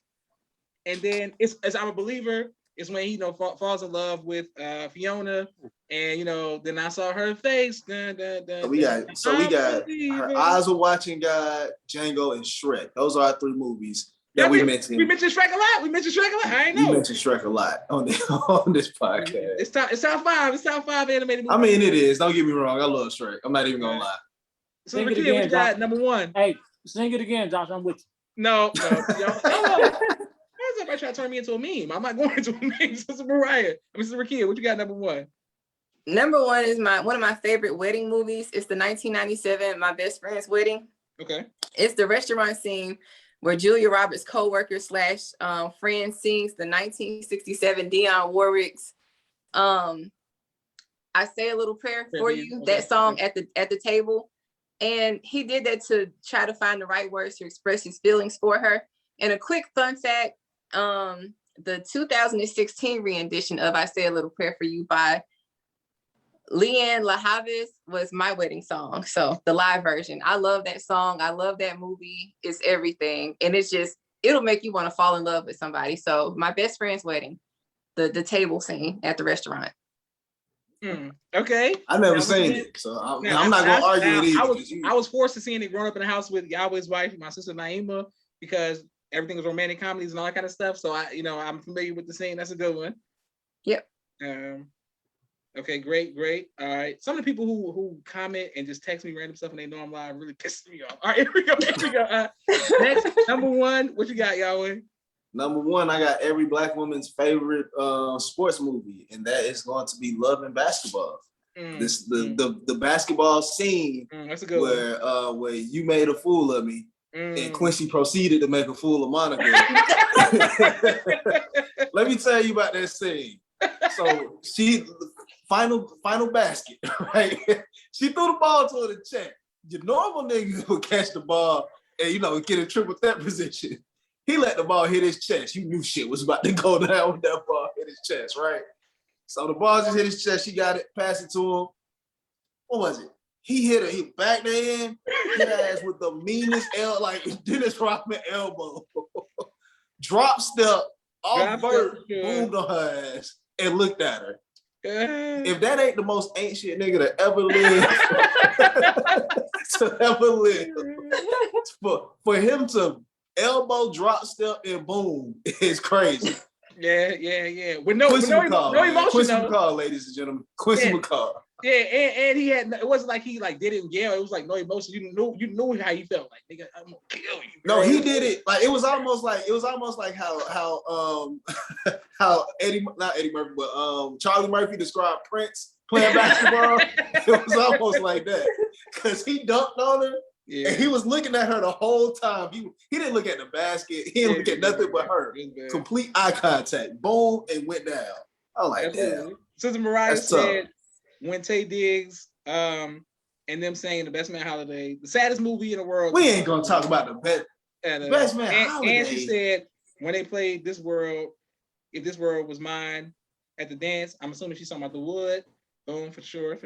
and then it's as I'm a believer. It's when he falls in love with Fiona, and then I saw her face. So we got Her Eyes Were Watching God, Django, and Shrek. Those are our 3 movies that we mentioned. We mentioned Shrek a lot. I ain't know. We mentioned Shrek a lot on this podcast. It's top 5. It's top 5 animated movies. I mean, it is. Don't get me wrong. I love Shrek. I'm not even gonna lie. So Ricky, what you got? Number 1. Hey, sing it again, Josh. I'm with you. No. Why is everybody trying to turn me into a meme? I'm not going into a meme. Sister Mariah. Mr. Rakia, what you got number 1? Number 1 is one of my favorite wedding movies. It's the 1997 My Best Friend's Wedding. Okay. It's the restaurant scene where Julia Roberts' co-worker / friend sings the 1967 Dionne Warwick's I Say a Little Prayer for You, okay. That song at the table. And he did that to try to find the right words to express his feelings for her. And a quick fun fact, the 2016 rendition of I Say a Little Prayer for You by Leanne LaHavis was my wedding song. So the live version. I love that song. I love that movie. It's everything. And it's just, it'll make you want to fall in love with somebody. So my best friend's wedding, the table scene at the restaurant. Okay. I never seen it, so I'm not gonna argue with either. I was forced to see it growing up in the house with Yahweh's wife, my sister Naima, because everything was romantic comedies and all that kind of stuff. So I'm familiar with the scene. That's a good one. Yep. Okay, great. All right. Some of the people who comment and just text me random stuff and they know I'm live really pisses me off. All right, here we go. Next, number one, what you got, Yahweh? Number one, I got every black woman's favorite sports movie, and that is going to be Love and Basketball. The basketball scene that's a good one. Where you made a fool of me, and Quincy proceeded to make a fool of Monica. Let me tell you about that scene. So she final basket, right? She threw the ball to the check. Your normal nigga would catch the ball and get a triple threat position. He let the ball hit his chest. You knew shit was about to go down when that ball hit his chest, right? So the ball just hit his chest. She got it, passed it to him. What was it? He hit her. He backed her in. Hit her ass with the meanest like Dennis Rodman elbow. Drop step, off vert, boomed on her ass, and looked at her. If that ain't the most ain't shit nigga to ever live, for him to elbow, drop step, and boom is crazy. Yeah. With no emotion. Quincy McCall, ladies and gentlemen. Quincy McCall. Yeah, and he had, it wasn't like he didn't yell. It was like no emotion. You knew how he felt. Like, nigga, I'm gonna kill you. No, he did it. Like it was almost like how not Eddie Murphy, but Charlie Murphy described Prince playing basketball. It was almost like that. Cause he dunked on her. Yeah. And he was looking at her the whole time. He didn't look at the basket. He didn't look at nothing but her. Complete eye contact. Boom, and went down. I was like, damn. Sister Mariah said, when Tay Diggs and them saying the Best Man Holiday, the saddest movie in the world. We ain't gonna talk about the Best Man Holiday. And she said, when they played This World, if this world was mine at the dance, I'm assuming she's talking about the wood. Boom, for sure.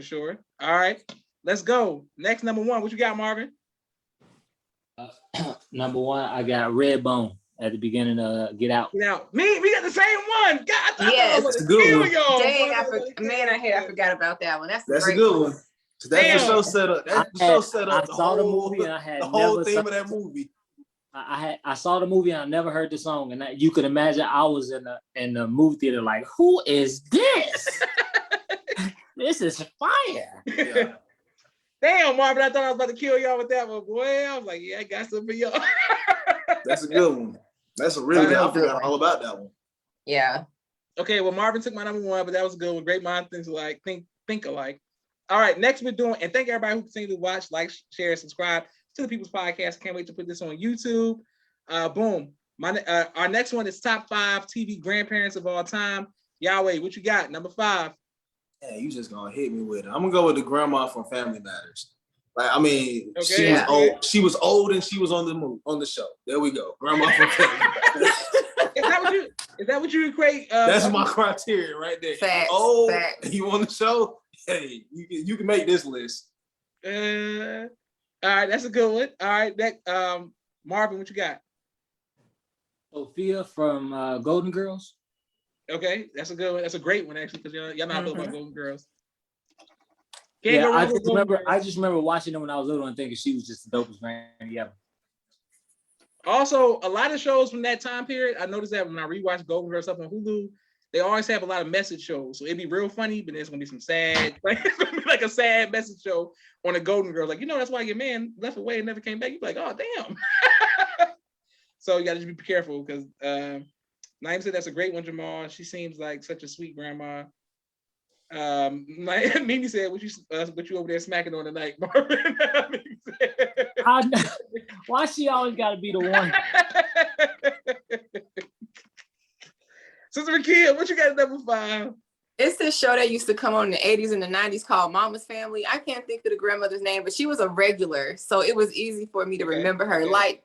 All right, let's go. Next, number one. What you got, Marvin? Number one, I got Redbone at the beginning of Get Out. We got the same one. God, yes, that's a good one. Dang, I forgot about that one. That's a good one. That's the show set up. I saw the movie and I had the whole theme of that movie. I saw the movie and I never heard the song, and you could imagine I was in the movie theater like, who is this? This is fire. Yeah. Damn, Marvin, I thought I was about to kill y'all with that one. Boy, I was like, yeah, I got something for y'all. That's a good one. That's a really good one. I forgot all about that one. Yeah. Okay, well, Marvin took my number one, but that was a good one. Great mind think alike. All right, next we're doing, and thank everybody who continues to watch, like, share, subscribe to the People's Podcast. Can't wait to put this on YouTube. Boom. Our next one is top 5 TV grandparents of all time. Yahweh, what you got? Number 5. Yeah, you just gonna hit me with it. I'm gonna go with the grandma from Family Matters. Like, I mean, okay, was old. She was old and she was on the show. There we go. Grandma from Family Matters. Is that what you equate? That's my criteria right there. Facts, old, facts. You on the show? Hey, you can make this list. All right, that's a good one. All right, Marvin, what you got? Sophia from Golden Girls. Okay, that's a good one. That's a great one, actually, because y'all know how I feel about Golden Girls. I just remember watching them when I was little and thinking she was just the dopest granny ever. Also, a lot of shows from that time period, I noticed that when I rewatch Golden Girls stuff on Hulu, they always have a lot of message shows. So it'd be real funny, but there's gonna be some sad, it's gonna be like a sad message show on the Golden Girls. Like, that's why your man left away and never came back. You'd be like, oh damn. So you gotta just be careful, because Naeem said that's a great one, Jamal. She seems like such a sweet grandma. Mimi said, what you over there smacking on tonight, Marvin? Why she always gotta be the one? Sister Makia, what you got at number 5? It's this show that used to come on in the 80s and the 90s called Mama's Family. I can't think of the grandmother's name, but she was a regular, so it was easy for me to remember her. Okay.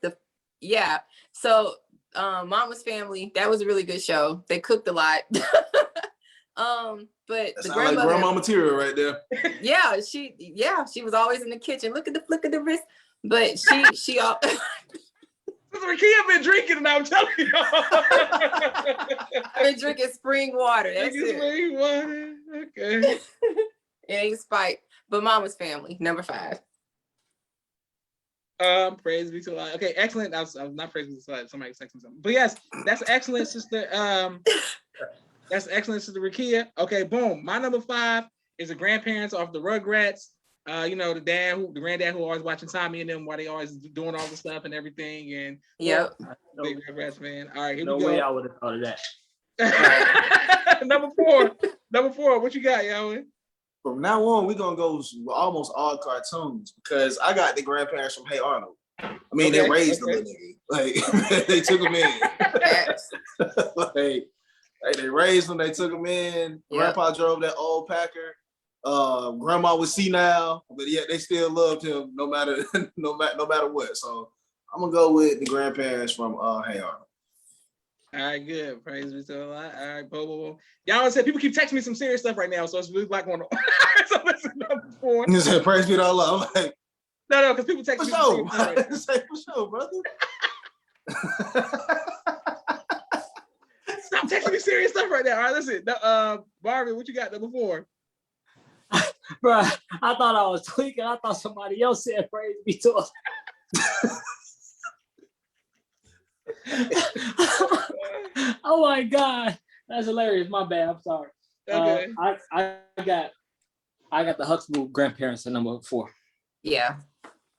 So Mama's Family, that was a really good show. They cooked a lot. But That the sound like grandmother, grandma material right there. she was always in the kitchen. Look at the wrist. But she all Sister Rakia been drinking, and I'm telling you. I've been drinking spring water. That's Drinking it. spring water. Okay. It ain't spike. But Mama's Family, number 5. Praise be to Allah. Okay, excellent. I was not praising the slide. Somebody was texting something. But yes, that's excellent, sister. That's excellent, sister Rakia. Okay, boom. My number 5 is the grandparents off the Rugrats. The granddad who always watching Tommy and them while they always doing all the stuff and everything. And Yep. big Rugrats fan. All right, here No we go. way I would have thought of that. Number 4. Number 4. What you got, Yahweh? From now on, we're gonna go with almost all cartoons because I got the grandparents from Hey Arnold. I mean, they raised the little nigga. Like they took him in. like they raised him, they took him in. Yep. Grandpa drove that old Packer. Grandma was senile, but yet they still loved him no matter no matter what. So I'm gonna go with the grandparents from Hey Arnold. All right, good. Praise be to Allah. All right, boom. Y'all said people keep texting me some serious stuff right now, so it's really black going on. So listen, number 4. You said praise be to Allah. I'm like, No, because people text for me some sure. serious stuff right now. Say for sure, brother. Stop texting me serious stuff right now. All right, listen. Marvin, what you got? Number 4. Bro, I thought I was tweaking. I thought somebody else said praise be to us. Oh my God. That's hilarious. My bad. I'm sorry. Okay. I got the Huxtable grandparents at number 4. Yeah.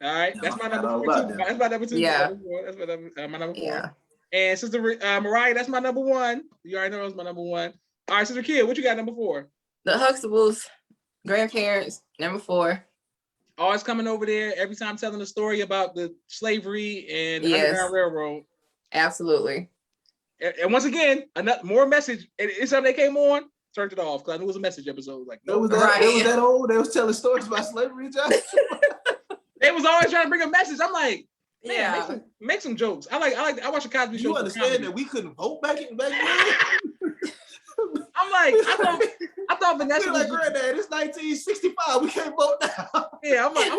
All right, that's my number 4 too. That's my number 2. Yeah. That's my number 4. Yeah. And Sister Mariah, that's my number 1. You already know that was my number 1. All right, Sister Kid, what you got number 4? The Huxtables, grandparents, number 4. Always coming over there every time telling a story about the slavery and the Yes. Underground Railroad. Absolutely. And once again, more message. And anytime they came on, turned it off because I knew it was a message episode. Like, It was that old. They was telling stories about slavery, Josh. they was always trying to bring a message. I'm like, man, Yeah. make some jokes. I watch a Cosby Show. You for understand comedy. that we couldn't vote back then? I'm like, I thought Vanessa We're was like, Granddad, it's 1965. We can't vote now. yeah. I'm like,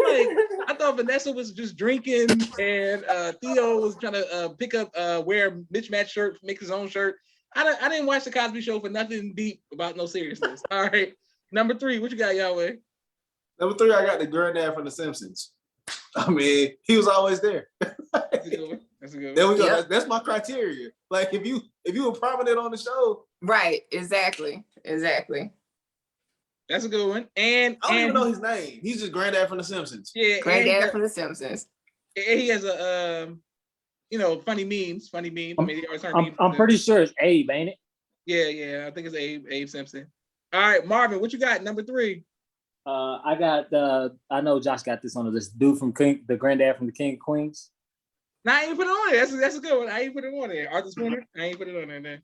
I thought Vanessa was just drinking and Theo was trying to pick up wear a mismatched shirt, make his own shirt. I didn't watch the Cosby Show for nothing deep about no seriousness. All right, number 3, what you got, Yahweh? Number 3, I got the Granddad from The Simpsons. I mean, he was always there. That's a good one. That's a good one. There we go. Yep. That's my criteria. Like if you were prominent on the show, Right. Exactly. That's a good one. And I don't even know his name. He's just Granddad from The Simpsons. yeah, Granddad from The Simpsons. and he has a funny memes. I mean, he always turn memes. I'm pretty sure it's Abe, ain't it? Yeah. I think it's Abe Simpson. All right, Marvin, what you got? Number 3. I got I know Josh got this on the list. Dude from the granddad from the King of Queens. No, I ain't put it on there. That's a good one. I ain't put it on there. Arthur Spooner. I ain't put it on there.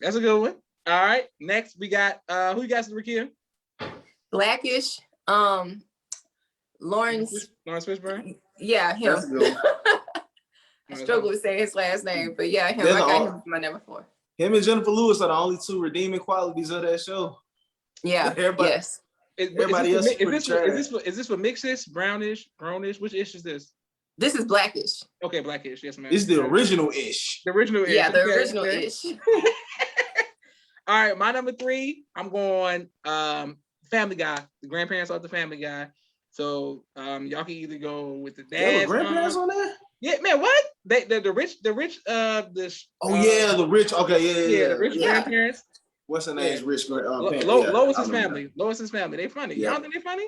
That's a good one. All right. Next, we got who you got, Rakia? Blackish. Lawrence Fishburne. Yeah, him. That's a good one. I struggle with saying his last name, but yeah, him. There's I got all- him for my number 4. Him and Jennifer Lewis are the only 2 redeeming qualities of that show. Yeah. Everybody- Yes. Everybody else is Is this for mixes, brownish, brownish? Which ish is this? This is Blackish. Okay, blackish. Yes, ma'am. It's the original-ish. The original ish. Yeah, the Okay, original okay. ish. All right, my number 3, I'm going Family Guy. The grandparents of the Family Guy. So y'all can either go with the There dad. were grandparents on there? Yeah, man, what? The rich The rich. Okay, yeah. the rich Yeah. grandparents. What's her name's rich? Lois's family. Lois's family. They funny. Yeah. Y'all think they funny?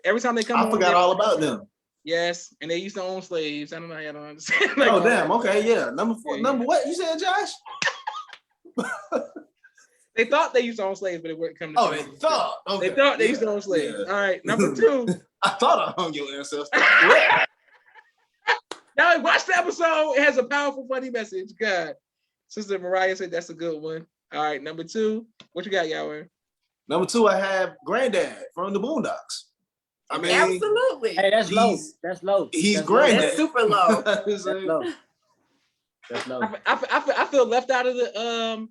Every time they come I on, forgot all about them. Yes, and they used to own slaves. I don't know how y'all don't understand. Oh damn. Okay, yeah. Number 4. Yeah. Number what? You said, Josh? They thought they used to own slaves, but it wouldn't come to Oh, they slaves. thought. Okay. They thought they used to own slaves. Yeah. All right, number 2. I thought I hung your ancestors. Now watch the episode. It has a powerful, funny message. God, Sister Mariah said that's a good one. All right, number 2. What you got, Yahweh? Number 2, I have Granddad from the Boondocks. I mean, Absolutely. Hey, that's low. He's- That's low. he's That's Granddad. That's super low. That's low. That's low. I feel left out of the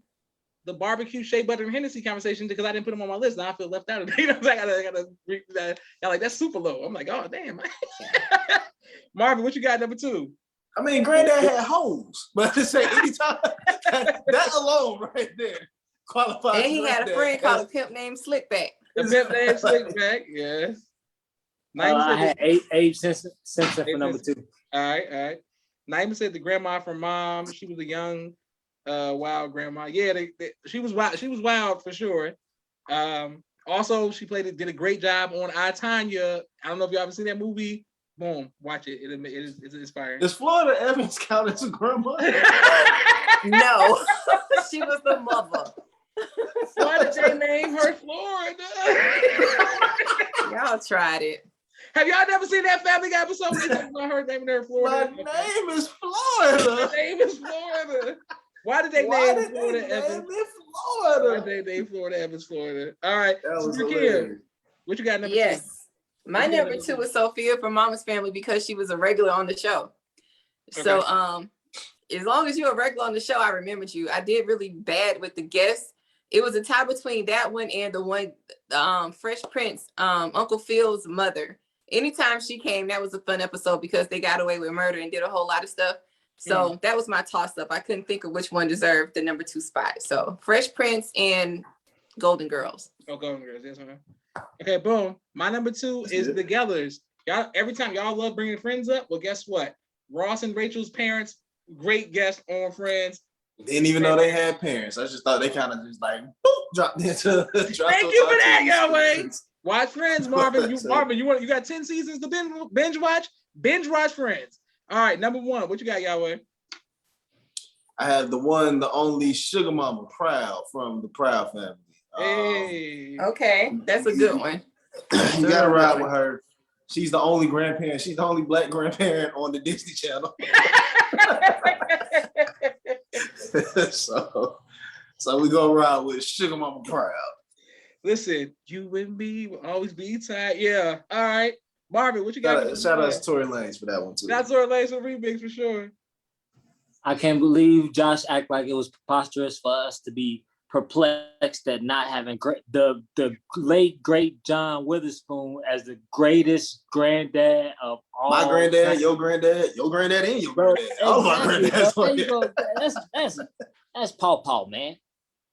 the barbecue shea butter and Hennessy conversation because I didn't put them on my list. Now I feel left out of it. You know, I gotta y'all like that's super low. I'm like, oh damn. Marvin, what you got number 2? I mean, Granddad had hoes, but to say anytime that alone right there qualifies. And he had a Granddad friend called as- a pimp named Slickback. The pimp named Slickback, yes. I had Abe Simpson for Abe number Simpson. 2. All right. Naima said the grandma from Mom. She was a young, wild grandma. Yeah, she was wild. She was wild for sure. Also, she did a great job on I, Tonya. I don't know if y'all ever seen that movie. Boom, watch it. It's inspiring. Does Florida Evans count as a grandma? No, she was the mother. Why did they name her Florida? Y'all tried it. Have y'all never seen that Family Guy episode? They talk about her naming her Florida. My name is Florida. My name is Florida. Why did they Why name did Florida they Evans? name it Why Florida? did they name Florida Evans Florida? All right. That was Zakia, hilarious. what you got number 2? Yes. My What you got number number 2 2? is Sophia from Mama's Family because she was a regular on the show. So as long as you're a regular on the show, I remembered you. I did really bad with the guests. It was a tie between that one and the one, Fresh Prince, Uncle Phil's mother. Anytime she came, that was a fun episode because they got away with murder and did a whole lot of stuff. So that was my toss up. I couldn't think of which one deserved the number 2 spot. So Fresh Prince and Golden Girls. Oh, Golden Girls, yes, man. Okay, boom. My number 2 is the Gellers. Y'all, every time y'all love bringing friends up, well, guess what? Ross and Rachel's parents, great guest on Friends. Didn't even know they had parents. I just thought they kind of just like boop, dropped into. Thank you for that, Yahweh. Watch Friends, Marvin. You got 10 seasons to binge watch? Binge watch Friends. All right, number 1. What you got, Yahweh? I have the one, the only Sugar Mama, Proud from the Proud family. Hey. Okay, that's a good one. You gotta ride with her. She's the only grandparent. She's the only Black grandparent on the Disney Channel. so we go around with Sugar Mama Proud. Listen, you and me will always be tied. Yeah. All right. Marvin, what you got? Shout out to Tory Lanez for that one too. That's Tory Lanez remix for sure. I can't believe Josh act like it was preposterous for us to be perplexed at not having the late great John Witherspoon as the greatest granddad of all. My granddad, time. your granddad, and your granddad. Bro, All my granddads. there you go. That's Paw, man.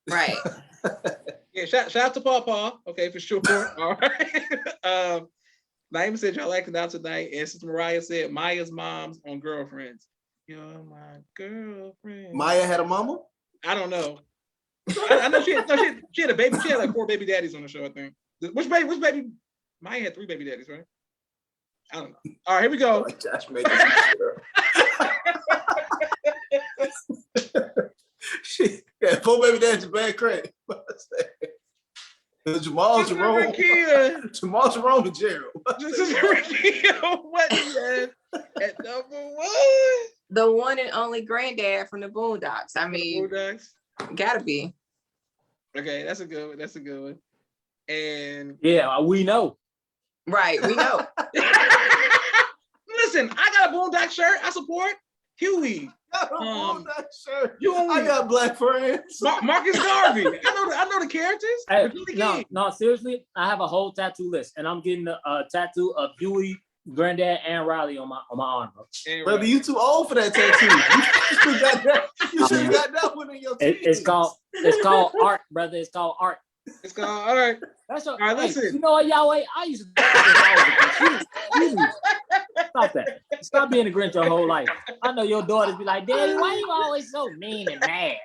Right. Yeah, shout out to Paw. Okay, for sure. All right. Naima said y'all acting out tonight, and Sister Mariah said Maya's mom's on Girlfriends. You're my girlfriend. Maya had a mama? I don't know. I know she had a baby. She had like 4 baby daddies on the show, I think. Which baby? Maya had 3 baby daddies, right? I don't know. All right, here we go. Like Josh made this sure. She had 4 baby daddies, bad credit. Jamal Jerome, and Gerald. This is Rakia. What is that? At number 1? The one and only Granddad from the Boondocks. I mean, Boondocks. gotta be. Okay, that's a good one. And Yeah, we know. Right, we know. listen, I got a Boondock shirt. I support Huey. I got Black friends. Marcus Garvey. I know the characters. Hey, no, seriously, I have a whole tattoo list, and I'm getting a tattoo of Huey, Granddad, and Riley on my arm. Bro. Brother, you too old for that tattoo. You should have got that one in your teeth. It's called art, brother. It's called art. It's called all right. That's All right, listen. You know what, Yahweh? I used to do this. Stop that. Stop being a Grinch your whole life. I know your daughters be like, Daddy, why you always so mean and mad?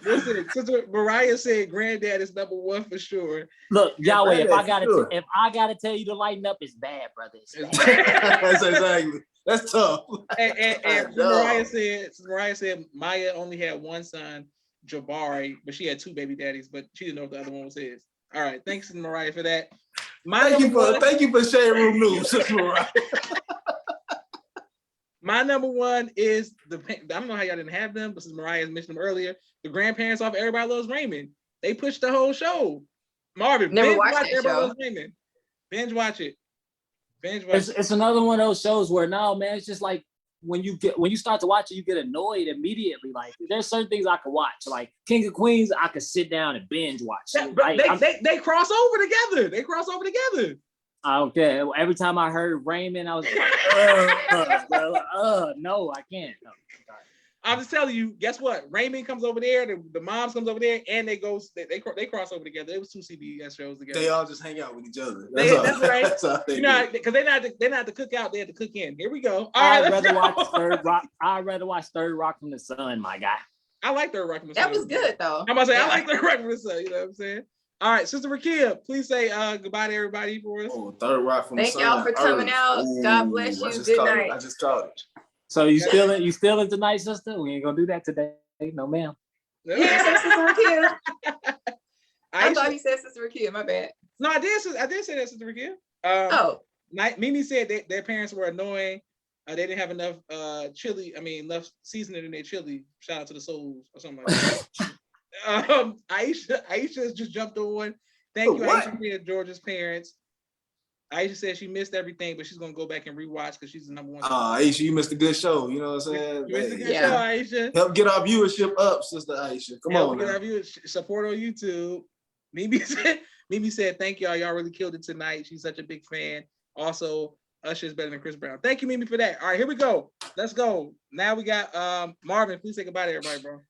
Listen, Sister Mariah said Granddad is number 1 for sure. Look, Yahweh, if I Granddad, gotta tell you to lighten up, it's bad, brother. It's bad. That's exactly. That's tough. And No. Mariah said Maya only had 1 son, Jabari, but she had 2 baby daddies, but she didn't know if the other one was his. All right, thanks, Mariah, for that. Thank you for Shade Room News, Sister Mariah. My number 1 is I don't know how y'all didn't have them, but since Mariah mentioned them earlier, the grandparents off Everybody Loves Raymond. They pushed the whole show. Marvin, Never binge watched watch that Everybody show. Loves Raymond. Binge watch it. Binge watch it. It's another one of those shows where now, man, it's just like when you start to watch it, you get annoyed immediately. Like there's certain things I can watch, like King of Queens, I could sit down and binge watch. They cross over together. They cross over together. I don't care. Every time I heard Raymond, I was like, no, I can't. No, I'm just telling you. Guess what? Raymond comes over there. The moms comes over there, and they cross over together. It was 2 CBS shows together. They all just hang out with each other. That's right. That's all they You know, do. because they're not the cookout. They had to cook in. Here we go. All I'd right, rather let's watch go. Third Rock. I'd rather watch Third Rock from the Sun, my guy. I like Third Rock from the That Sun. was good though. I'm about to say Yeah. I like Third Rock from the Sun. You know what I'm saying? All right, Sister Rakia, please say goodbye to everybody for us. Oh, Third Rock from the Thank Sun. y'all for coming out. God bless you. Good night. I just caught it. So you still in tonight, sister? We ain't gonna do that today. No, ma'am. Yeah, Sister Rakia. I Aisha- thought he said Sister Rakia. My bad. No, I did say that, Sister Rakia. Oh, Mimi said that their parents were annoying. They didn't have enough enough seasoning in their chili. Shout out to the souls or something like that. Aisha just jumped on. Thank you, What? Aisha, for Georgia's parents. Aisha said she missed everything, but she's gonna go back and rewatch because she's the number one. Aisha, you missed a good show. You know what I'm saying? You missed a good Hey, Yeah. show, Aisha. help get our viewership up, Sister Aisha. Come Help on get now. our viewers, support on YouTube. Mimi said, thank y'all. Y'all really killed it tonight. She's such a big fan. Also, Usher's better than Chris Brown. Thank you, Mimi, for that. All right, here we go. Let's go. Now we got Marvin. Please say goodbye to everybody, bro.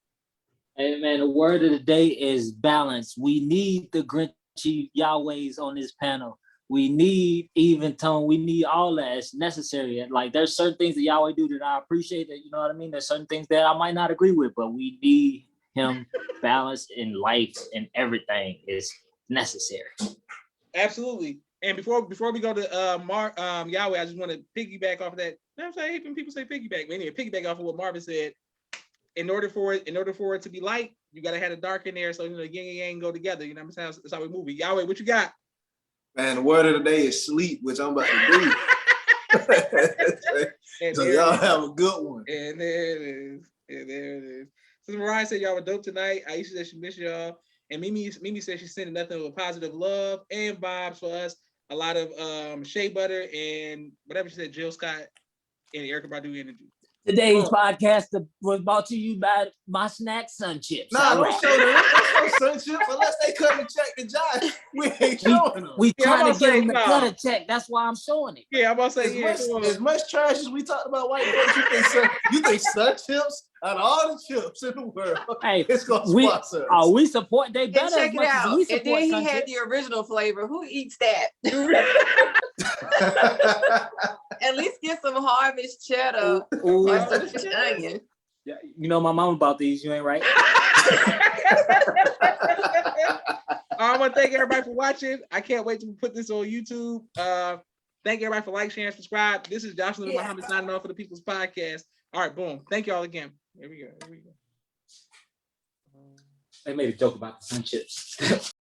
Hey man, the word of the day is balance. We need the Grinchy Yahwehs on this panel. We need even tone. We need all that. It's necessary. And like there's certain things that Yahweh do that I appreciate. That you know what I mean. There's certain things that I might not agree with, but we need him balanced in life and everything is necessary. Absolutely. And before we go to Yahweh, I just want to piggyback off of that. You know what I'm saying? I hate when people say piggyback. But anyway, piggyback off of what Marvin said. In order for it to be light, you gotta have the dark in there. So you know, yin and yang go together. You know what I'm saying? That's how we move it. Yahweh, what you got? Man, the word of the day is sleep, which I'm about to do. And So there y'all it is. have a good one. And there it is. And there it is. Sister Mariah said y'all were dope tonight. Aisha said she missed y'all. And Mimi said she's sending nothing but positive love and vibes for us. A lot of shea butter and whatever she said, Jill Scott and Erica Badu energy. Today's podcast was brought to you by my snack Sun Chips. Nah, All don't right. show them. Don't show Sun Chips unless they come and check the jive. We ain't showing them. We Yeah, I'm trying gonna to get say them to no. cut a check. That's why I'm showing it. Yeah, I'm about to say, yeah. As much trash as we talked about white folks, you think Sun Chips out of all the chips in the world, Hey, it's gonna we sponsor us. we support they and better check as it much as out. we And support then he Sun had Chips. the original flavor. Who eats that? At least get some harvest cheddar Ooh. or some fish onion. Yeah, you know my mom about these. You ain't right. I want to thank everybody for watching. I can't wait to put this on YouTube. Thank everybody for like, share, and subscribe. This is Joshua Muhammad signing off for the People's Podcast. All right, boom. Thank y'all again. Here we go. They made a joke about the Sun Chips.